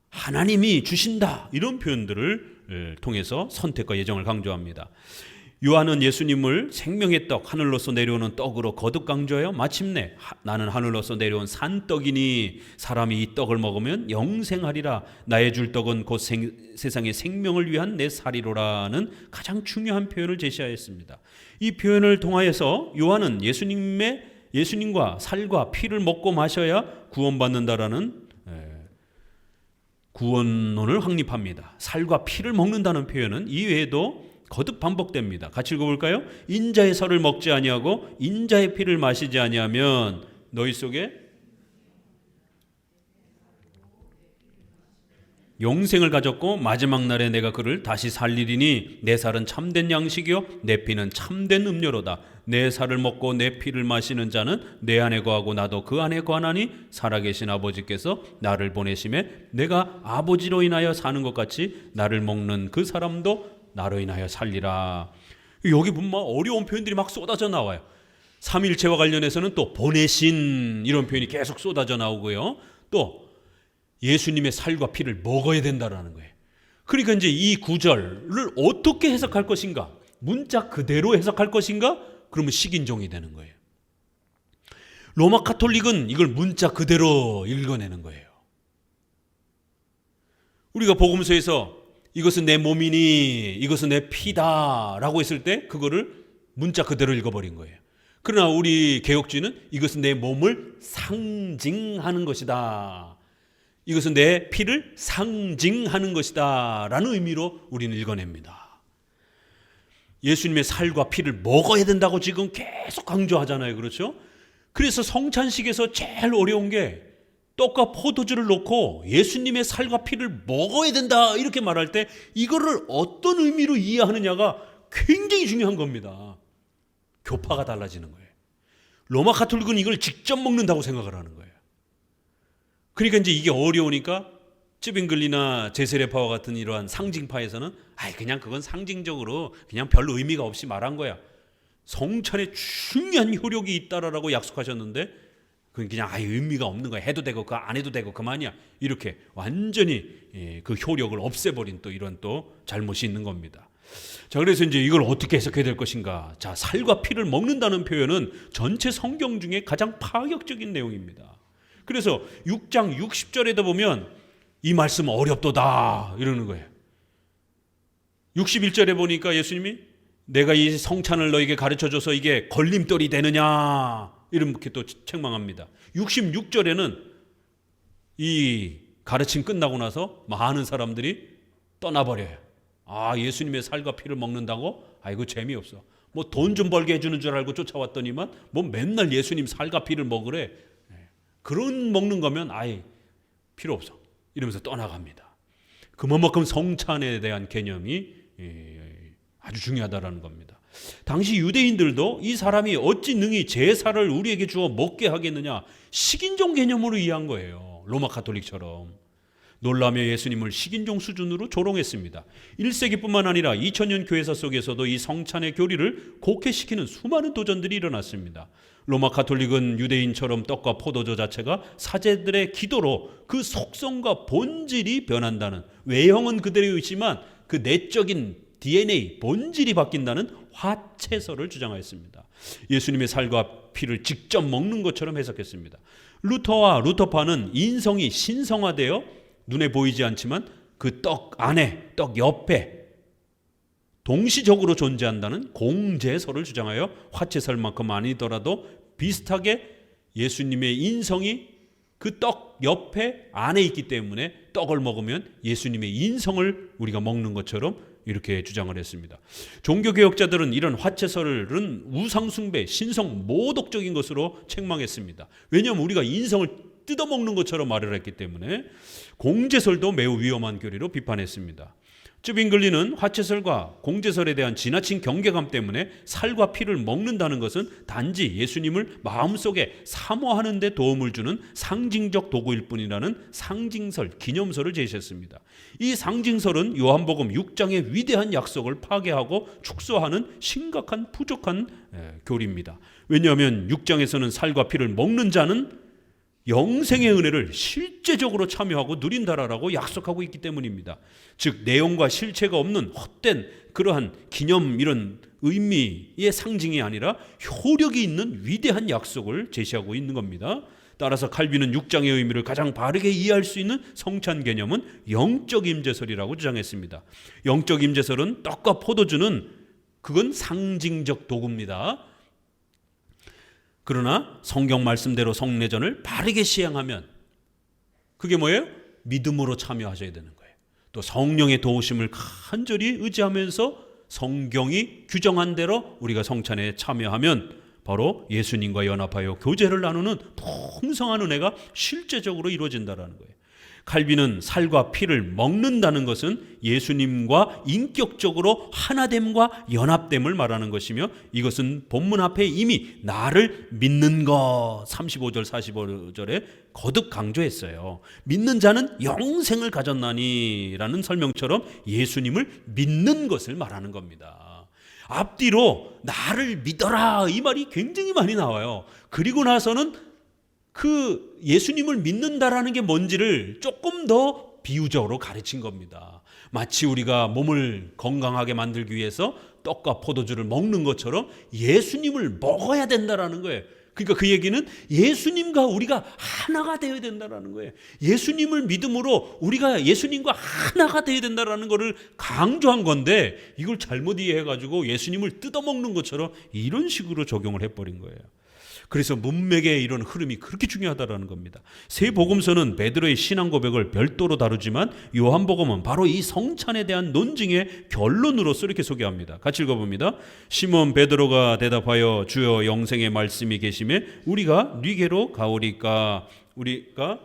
하나님이 주신다, 이런 표현들을 통해서 선택과 예정을 강조합니다. 요한은 예수님을 생명의 떡, 하늘로서 내려오는 떡으로 거듭 강조하여 마침내 나는 하늘로서 내려온 산떡이니 사람이 이 떡을 먹으면 영생하리라, 나의 줄 떡은 곧 세상의 생명을 위한 내 살이로라는 가장 중요한 표현을 제시하였습니다. 이 표현을 통하여서 요한은 예수님과 살과 피를 먹고 마셔야 구원받는다라는 구원론을 확립합니다. 살과 피를 먹는다는 표현은 이외에도 거듭 반복됩니다. 같이 읽어볼까요? 인자의 살을 먹지 아니하고 인자의 피를 마시지 아니하면 너희 속에 영생을 가졌고 마지막 날에 내가 그를 다시 살리리니 내 살은 참된 양식이요 내 피는 참된 음료로다. 내 살을 먹고 내 피를 마시는 자는 내 안에 거하고 나도 그 안에 거하나니 살아계신 아버지께서 나를 보내심에 내가 아버지로 인하여 사는 것 같이 나를 먹는 그 사람도 나로 인하여 살리라. 여기 보면 어려운 표현들이 막 쏟아져 나와요. 삼위일체와 관련해서는 또 보내신, 이런 표현이 계속 쏟아져 나오고요. 또 예수님의 살과 피를 먹어야 된다라는 거예요. 그러니까 이제 이 구절을 어떻게 해석할 것인가, 문자 그대로 해석할 것인가, 그러면 식인종이 되는 거예요. 로마 카톨릭은 이걸 문자 그대로 읽어내는 거예요. 우리가 복음서에서 이것은 내 몸이니 이것은 내 피다 라고 했을 때 그거를 문자 그대로 읽어버린 거예요. 그러나 우리 개혁주의는 이것은 내 몸을 상징하는 것이다, 이것은 내 피를 상징하는 것이다 라는 의미로 우리는 읽어냅니다. 예수님의 살과 피를 먹어야 된다고 지금 계속 강조하잖아요. 그렇죠? 그래서 성찬식에서 제일 어려운 게 떡과 포도주를 놓고 예수님의 살과 피를 먹어야 된다 이렇게 말할 때 이거를 어떤 의미로 이해하느냐가 굉장히 중요한 겁니다. 교파가 달라지는 거예요. 로마 가톨릭은 이걸 직접 먹는다고 생각을 하는 거예요. 그러니까 이제 이게 어려우니까 쯔빙글리나 제세례파와 같은 이러한 상징파에서는 그냥 그건 상징적으로 그냥 별 의미가 없이 말한 거야. 성찬에 중요한 효력이 있다라고 약속하셨는데 그건 그냥 의미가 없는 거야. 해도 되고 그거 안 해도 되고 그만이야. 이렇게 완전히 그 효력을 없애버린 또 이런 또 잘못이 있는 겁니다. 자, 그래서 이제 이걸 어떻게 해석해야 될 것인가. 자, 살과 피를 먹는다는 표현은 전체 성경 중에 가장 파격적인 내용입니다. 그래서 6장 60절에도 보면 이 말씀 어렵도다 이러는 거예요. 61절에 보니까 예수님이 내가 이 성찬을 너에게 가르쳐줘서 이게 걸림돌이 되느냐 이렇게 또 책망합니다. 66절에는 이 가르침 끝나고 나서 많은 사람들이 떠나버려요. 아, 예수님의 살과 피를 먹는다고? 아이고 재미없어. 뭐 돈 좀 벌게 해주는 줄 알고 쫓아왔더니만 뭐 맨날 예수님 살과 피를 먹으래. 그런 먹는 거면 아예 필요 없어 이러면서 떠나갑니다. 그만큼 성찬에 대한 개념이 아주 중요하다라는 겁니다. 당시 유대인들도 이 사람이 어찌 능히 제사를 우리에게 주어 먹게 하겠느냐 식인종 개념으로 이해한 거예요. 로마 가톨릭처럼. 놀라며 예수님을 식인종 수준으로 조롱했습니다. 1세기뿐만 아니라 2000년 교회사 속에서도 이 성찬의 교리를 곡해시키는 수많은 도전들이 일어났습니다. 로마 가톨릭은 유대인처럼 떡과 포도주 자체가 사제들의 기도로 그 속성과 본질이 변한다는, 외형은 그대로이지만 그 내적인 DNA, 본질이 바뀐다는 화채설을 주장하였습니다. 예수님의 살과 피를 직접 먹는 것처럼 해석했습니다. 루터와 루터파는 인성이 신성화되어 눈에 보이지 않지만 그 떡 안에, 떡 옆에 동시적으로 존재한다는 공제설을 주장하여 화채설만큼 아니더라도 비슷하게 예수님의 인성이 그 떡 옆에 안에 있기 때문에 떡을 먹으면 예수님의 인성을 우리가 먹는 것처럼 이렇게 주장을 했습니다. 종교개혁자들은 이런 화채설은 우상숭배, 신성 모독적인 것으로 책망했습니다. 왜냐하면 우리가 인성을 뜯어먹는 것처럼 말을 했기 때문에. 공제설도 매우 위험한 교리로 비판했습니다. 쯔빙글리는 화채설과 공제설에 대한 지나친 경계감 때문에 살과 피를 먹는다는 것은 단지 예수님을 마음속에 사모하는 데 도움을 주는 상징적 도구일 뿐이라는 상징설, 기념설을 제시했습니다. 이 상징설은 요한복음 6장의 위대한 약속을 파괴하고 축소하는 심각한 부족한 교리입니다. 왜냐하면 6장에서는 살과 피를 먹는 자는 영생의 은혜를 실제적으로 참여하고 누린다라고 약속하고 있기 때문입니다. 즉 내용과 실체가 없는 헛된 그러한 기념, 이런 의미의 상징이 아니라 효력이 있는 위대한 약속을 제시하고 있는 겁니다. 따라서 칼빈은 6장의 의미를 가장 바르게 이해할 수 있는 성찬 개념은 영적 임재설이라고 주장했습니다. 영적 임재설은 떡과 포도주는 그건 상징적 도구입니다. 그러나 성경 말씀대로 성례전을 바르게 시행하면 그게 뭐예요? 믿음으로 참여하셔야 되는 거예요. 또 성령의 도우심을 간절히 의지하면서 성경이 규정한 대로 우리가 성찬에 참여하면 바로 예수님과 연합하여 교제를 나누는 풍성한 은혜가 실제적으로 이루어진다는 거예요. 칼빈은 살과 피를 먹는다는 것은 예수님과 인격적으로 하나됨과 연합됨을 말하는 것이며, 이것은 본문 앞에 이미 나를 믿는 것 35절 45절에 거듭 강조했어요. 믿는 자는 영생을 가졌나니 라는 설명처럼 예수님을 믿는 것을 말하는 겁니다. 앞뒤로 나를 믿어라 이 말이 굉장히 많이 나와요. 그리고 나서는 그 예수님을 믿는다라는 게 뭔지를 조금 더 비유적으로 가르친 겁니다. 마치 우리가 몸을 건강하게 만들기 위해서 떡과 포도주를 먹는 것처럼 예수님을 먹어야 된다라는 거예요. 그러니까 그 얘기는 예수님과 우리가 하나가 되어야 된다라는 거예요. 예수님을 믿음으로 우리가 예수님과 하나가 되어야 된다라는 것을 강조한 건데, 이걸 잘못 이해해가지고 예수님을 뜯어먹는 것처럼 이런 식으로 적용을 해버린 거예요. 그래서 문맥의 이런 흐름이 그렇게 중요하다는 겁니다. 세 복음서는 베드로의 신앙 고백을 별도로 다루지만 요한복음은 바로 이 성찬에 대한 논증의 결론으로서 이렇게 소개합니다. 같이 읽어봅니다. 시몬 베드로가 대답하여 주여 영생의 말씀이 계심에 우리가 네게로 가오리까. 우리가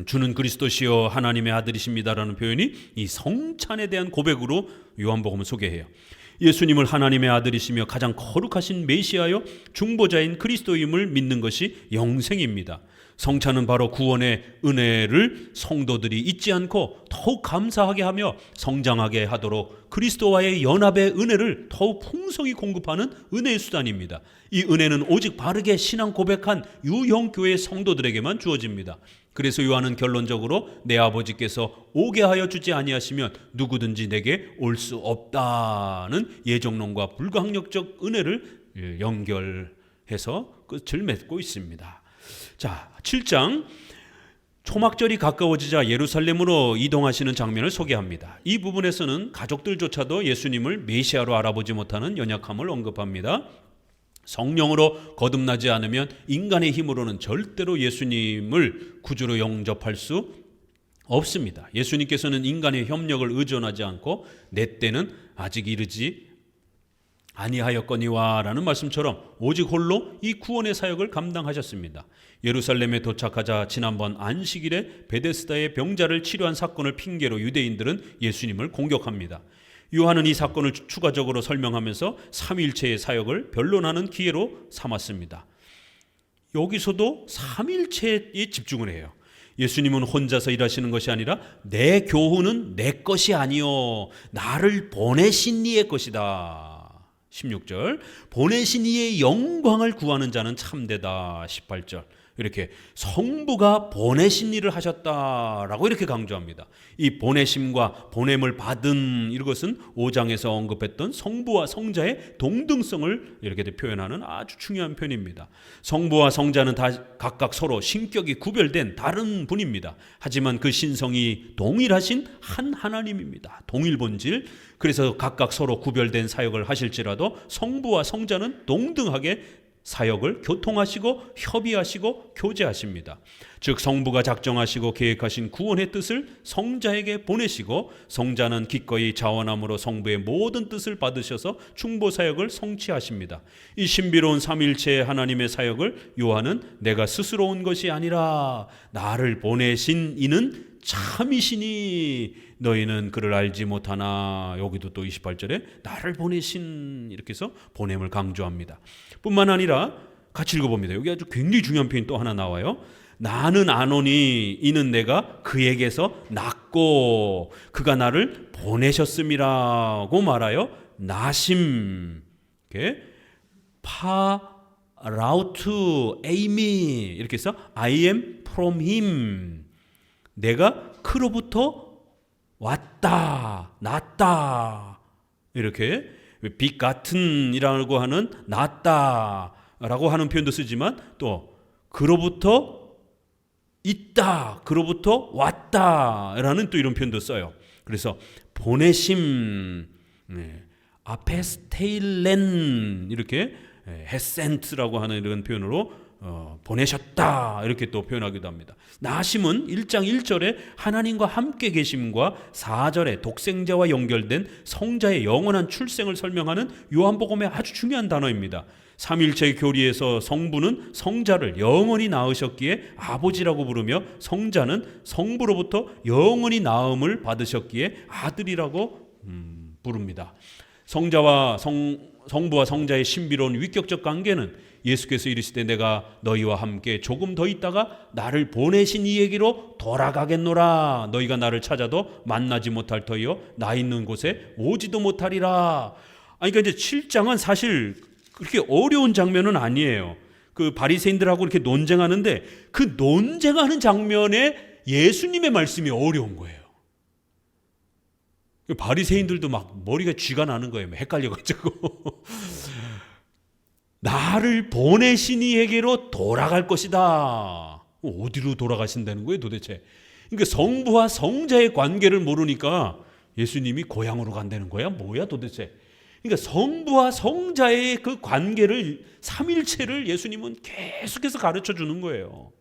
주는 그리스도시요 하나님의 아들이십니다라는 표현이 이 성찬에 대한 고백으로 요한복음을 소개해요. 예수님을 하나님의 아들이시며 가장 거룩하신 메시아여 중보자인 그리스도임을 믿는 것이 영생입니다. 성찬은 바로 구원의 은혜를 성도들이 잊지 않고 더욱 감사하게 하며 성장하게 하도록 그리스도와의 연합의 은혜를 더욱 풍성히 공급하는 은혜의 수단입니다. 이 은혜는 오직 바르게 신앙 고백한 유형교회 성도들에게만 주어집니다. 그래서 요한은 결론적으로 내 아버지께서 오게 하여 주지 아니하시면 누구든지 내게 올 수 없다는 예정론과 불가항력적 은혜를 연결해서 해서 끝을 맺고 있습니다. 자, 7장 초막절이 가까워지자 예루살렘으로 이동하시는 장면을 소개합니다. 이 부분에서는 가족들조차도 예수님을 메시아로 알아보지 못하는 연약함을 언급합니다. 성령으로 거듭나지 않으면 인간의 힘으로는 절대로 예수님을 구주로 영접할 수 없습니다. 예수님께서는 인간의 협력을 의존하지 않고 내 때는 아직 이르지 아니하였거니와 라는 말씀처럼 오직 홀로 이 구원의 사역을 감당하셨습니다. 예루살렘에 도착하자 지난번 안식일에 베데스다의 병자를 치료한 사건을 핑계로 유대인들은 예수님을 공격합니다. 요한은 이 사건을 추가적으로 설명하면서 삼위일체의 사역을 변론하는 기회로 삼았습니다. 여기서도 삼위일체에 집중을 해요. 예수님은 혼자서 일하시는 것이 아니라 내 교훈은 내 것이 아니요 나를 보내신 이의 것이다. 16절 보내신 이의 영광을 구하는 자는 참되다. 18절 이렇게 성부가 보내신 일을 하셨다라고 이렇게 강조합니다. 이 보내심과 보냄을 받은 이것은 5장에서 언급했던 성부와 성자의 동등성을 이렇게 표현하는 아주 중요한 표현입니다. 성부와 성자는 다 각각 서로 신격이 구별된 다른 분입니다. 하지만 그 신성이 동일하신 한 하나님입니다. 동일 본질. 그래서 각각 서로 구별된 사역을 하실지라도 성부와 성자는 동등하게 사역을 교통하시고 협의하시고 교제하십니다. 즉 성부가 작정하시고 계획하신 구원의 뜻을 성자에게 보내시고 성자는 기꺼이 자원함으로 성부의 모든 뜻을 받으셔서 충보 사역을 성취하십니다. 이 신비로운 삼위일체의 하나님의 사역을 요한은 내가 스스로 온 것이 아니라 나를 보내신 이는 참이시니 너희는 그를 알지 못하나. 여기도 또 28절에 나를 보내신 이렇게 해서 보냄을 강조합니다. 뿐만 아니라 같이 읽어봅니다. 여기 아주 굉장히 중요한 표현이 또 하나 나와요. 나는 아노니 이는 내가 그에게서 났고 그가 나를 보내셨음이라고 말하여 나심 이렇게 파라우트 에이미 이렇게 해서 I am from him 내가 그로부터 왔다 났다 이렇게 빛 같은이라고 하는 났다라고 하는 표현도 쓰지만 또 그로부터 있다 그로부터 왔다라는 또 이런 표현도 써요. 그래서 보내심 아페스테일렌 이렇게 헤센트라고 하는 이런 표현으로 보내셨다 이렇게 또 표현하기도 합니다. 나심은 1장 1절에 하나님과 함께 계심과 4절에 독생자와 연결된 성자의 영원한 출생을 설명하는 요한복음의 아주 중요한 단어입니다. 삼위일체의 교리에서 성부는 성자를 영원히 낳으셨기에 아버지라고 부르며 성자는 성부로부터 영원히 낳음을 받으셨기에 아들이라고 부릅니다. 성부와 성자의 신비로운 위격적 관계는 예수께서 이르시되 내가 너희와 함께 조금 더 있다가 나를 보내신 이에게로 돌아가겠노라. 너희가 나를 찾아도 만나지 못할 터이요 나 있는 곳에 오지도 못하리라. 그러니까 이제 7장은 사실 그렇게 어려운 장면은 아니에요. 그 바리새인들하고 이렇게 논쟁하는데 그 논쟁하는 장면에 예수님의 말씀이 어려운 거예요. 바리새인들도 막 머리가 쥐가 나는 거예요. 헷갈려가지고 나를 보내신 이에게로 돌아갈 것이다. 어디로 돌아가신다는 거예요 도대체? 그러니까 성부와 성자의 관계를 모르니까 예수님이 고향으로 간다는 거야? 뭐야 도대체? 그러니까 성부와 성자의 그 관계를 삼일체를 예수님은 계속해서 가르쳐 주는 거예요.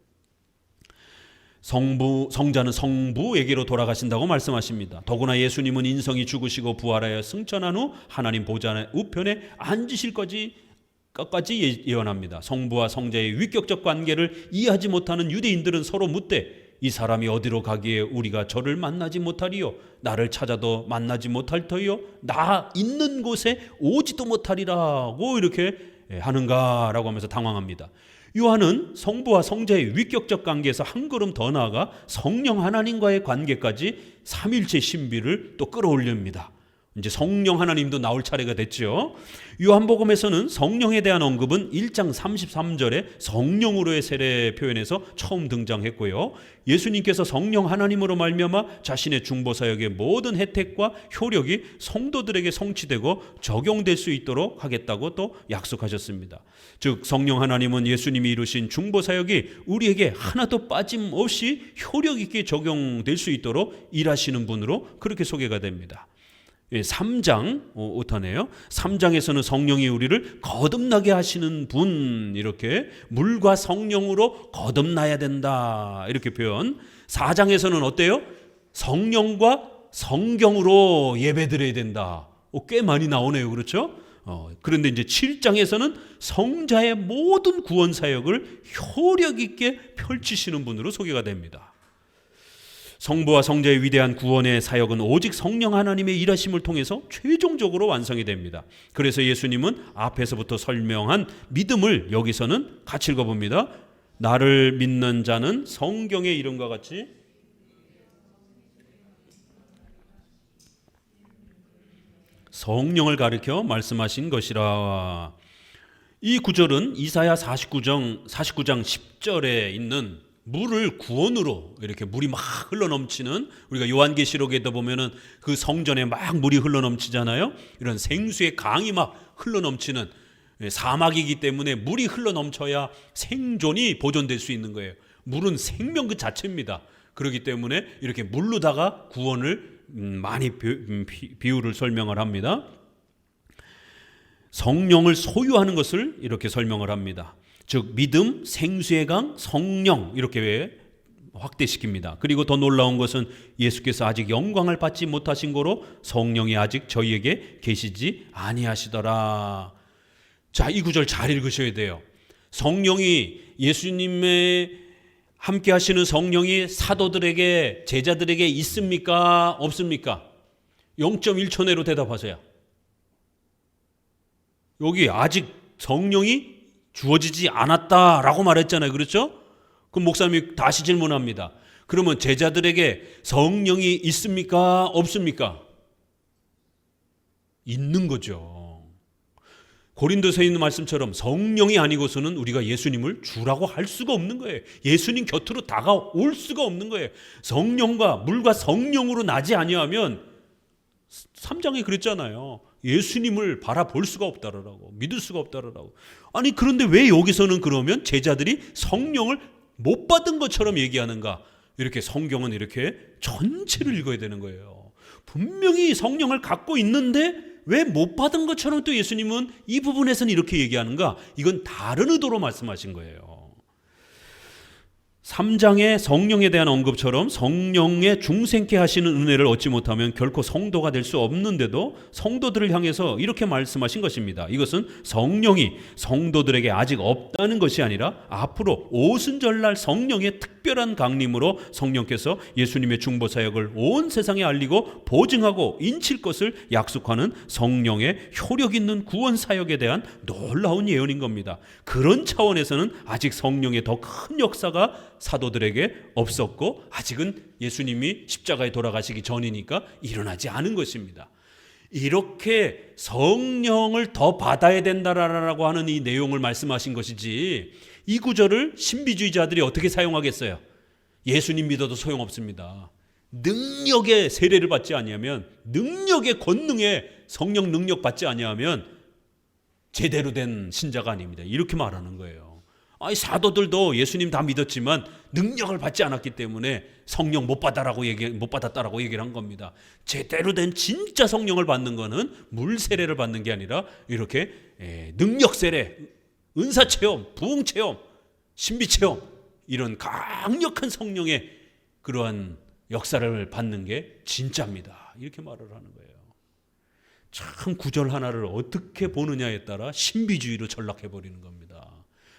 성자는 성부에게로 돌아가신다고 말씀하십니다. 더구나 예수님은 인성이 죽으시고 부활하여 승천한 후 하나님 보좌 우편에 앉으실 것까지 예언합니다. 성부와 성자의 위격적 관계를 이해하지 못하는 유대인들은 서로 묻되 이 사람이 어디로 가기에 우리가 저를 만나지 못하리요 나를 찾아도 만나지 못할 터이요 나 있는 곳에 오지도 못하리라고 이렇게 하는가라고 하면서 당황합니다. 요한은 성부와 성자의 위격적 관계에서 한 걸음 더 나아가 성령 하나님과의 관계까지 삼일체 신비를 또 끌어올립니다. 이제 성령 하나님도 나올 차례가 됐죠. 요한복음에서는 성령에 대한 언급은 1장 33절에 성령으로의 세례 표현에서 처음 등장했고요. 예수님께서 성령 하나님으로 말미암아 자신의 중보 사역의 모든 혜택과 효력이 성도들에게 성취되고 적용될 수 있도록 하겠다고 또 약속하셨습니다. 즉 성령 하나님은 예수님이 이루신 중보 사역이 우리에게 하나도 빠짐없이 효력 있게 적용될 수 있도록 일하시는 분으로 그렇게 소개가 됩니다. 3장 오타네요. 3장에서는 성령이 우리를 거듭나게 하시는 분, 이렇게 물과 성령으로 거듭나야 된다 이렇게 표현. 4장에서는 어때요? 성령과 성경으로 예배드려야 된다. 꽤 많이 나오네요. 그렇죠? 그런데 이제 7장에서는 성자의 모든 구원 사역을 효력 있게 펼치시는 분으로 소개가 됩니다. 성부와 성자의 위대한 구원의 사역은 오직 성령 하나님의 일하심을 통해서 최종적으로 완성이 됩니다. 그래서 예수님은 앞에서부터 설명한 믿음을 여기서는 같이 읽어봅니다. 나를 믿는 자는 성경의 이름과 같이 성령을 가리켜 말씀하신 것이라. 이 구절은 이사야 49장 10절에 있는 물을 구원으로, 이렇게 물이 막 흘러넘치는, 우리가 요한계시록에도 보면은 그 성전에 막 물이 흘러넘치잖아요. 이런 생수의 강이 막 흘러넘치는 사막이기 때문에 물이 흘러넘쳐야 생존이 보존될 수 있는 거예요. 물은 생명 그 자체입니다. 그렇기 때문에 이렇게 물로다가 구원을 많이 비유를 설명을 합니다. 성령을 소유하는 것을 이렇게 설명을 합니다. 즉 믿음, 생수의 강, 성령 이렇게 확대시킵니다. 그리고 더 놀라운 것은 예수께서 아직 영광을 받지 못하신 거로 성령이 아직 저희에게 계시지 아니하시더라. 자, 이 구절 잘 읽으셔야 돼요. 성령이, 예수님의 함께 하시는 성령이 사도들에게, 제자들에게 있습니까? 없습니까? 0.1초 내로 대답하세요. 여기 아직 성령이 주어지지 않았다라고 말했잖아요. 그렇죠? 그럼 목사님이 다시 질문합니다. 그러면 제자들에게 성령이 있습니까? 없습니까? 있는 거죠. 고린도서에 있는 말씀처럼 성령이 아니고서는 우리가 예수님을 주라고 할 수가 없는 거예요. 예수님 곁으로 다가올 수가 없는 거예요. 성령과 물과 성령으로 나지 아니하면 3장에 그랬잖아요. 예수님을 바라볼 수가 없다라고, 믿을 수가 없다라고. 아니 그런데 왜 여기서는 그러면 제자들이 성령을 못 받은 것처럼 얘기하는가? 이렇게 성경은 이렇게 전체를 읽어야 되는 거예요. 분명히 성령을 갖고 있는데 왜 못 받은 것처럼 또 예수님은 이 부분에서는 이렇게 얘기하는가? 이건 다른 의도로 말씀하신 거예요. 3장의 성령에 대한 언급처럼 성령의 중생케 하시는 은혜를 얻지 못하면 결코 성도가 될 수 없는데도 성도들을 향해서 이렇게 말씀하신 것입니다. 이것은 성령이 성도들에게 아직 없다는 것이 아니라 앞으로 오순절날 성령의 특별한 강림으로 성령께서 예수님의 중보 사역을 온 세상에 알리고 보증하고 인칠 것을 약속하는 성령의 효력 있는 구원 사역에 대한 놀라운 예언인 겁니다. 그런 차원에서는 아직 성령의 더 큰 역사가 사도들에게 없었고 아직은 예수님이 십자가에 돌아가시기 전이니까 일어나지 않은 것입니다. 이렇게 성령을 더 받아야 된다라고 하는 이 내용을 말씀하신 것이지, 이 구절을 신비주의자들이 어떻게 사용하겠어요? 예수님 믿어도 소용없습니다. 능력의 세례를 받지 아니하면, 능력의 권능에 성령 능력 받지 아니하면 제대로 된 신자가 아닙니다. 이렇게 말하는 거예요. 아니 사도들도 예수님 다 믿었지만 능력을 받지 않았기 때문에 성령 못 받았다라고 얘기를 한 겁니다. 제대로 된 진짜 성령을 받는 거는 물 세례를 받는 게 아니라 이렇게 능력 세례, 은사 체험, 부흥 체험, 신비 체험, 이런 강력한 성령의 그러한 역사를 받는 게 진짜입니다. 이렇게 말을 하는 거예요. 참 구절 하나를 어떻게 보느냐에 따라 신비주의로 전락해 버리는 겁니다.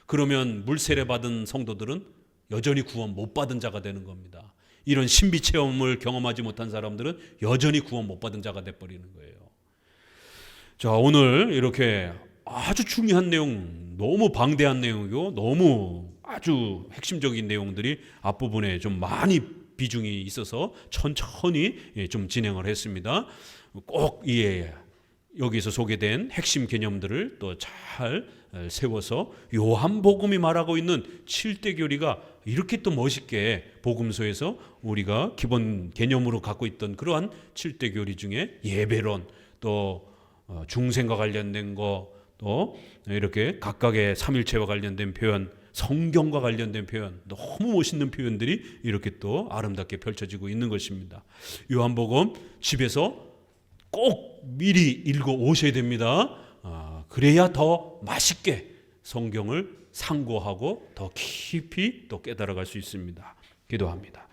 그러면 물세례 받은 성도들은 여전히 구원 못 받은 자가 되는 겁니다. 이런 신비 체험을 경험하지 못한 사람들은 여전히 구원 못 받은 자가 돼버리는 거예요. 자, 오늘 이렇게 아주 중요한 내용, 너무 방대한 내용이고 너무 아주 핵심적인 내용들이 앞부분에 좀 많이 비중이 있어서 천천히 좀 진행을 했습니다. 꼭 여기서 소개된 핵심 개념들을 또 잘 세워서 요한복음이 말하고 있는 7대 교리가 이렇게 또 멋있게 복음서에서 우리가 기본 개념으로 갖고 있던 그러한 7대 교리 중에 예배론, 또 중생과 관련된 거, 또 이렇게 각각의 삼일체와 관련된 표현, 성경과 관련된 표현, 너무 멋있는 표현들이 이렇게 또 아름답게 펼쳐지고 있는 것입니다. 요한복음 집에서 꼭 미리 읽어 오셔야 됩니다. 그래야 더 맛있게 성경을 상고하고 더 깊이 또 깨달아갈 수 있습니다. 기도합니다.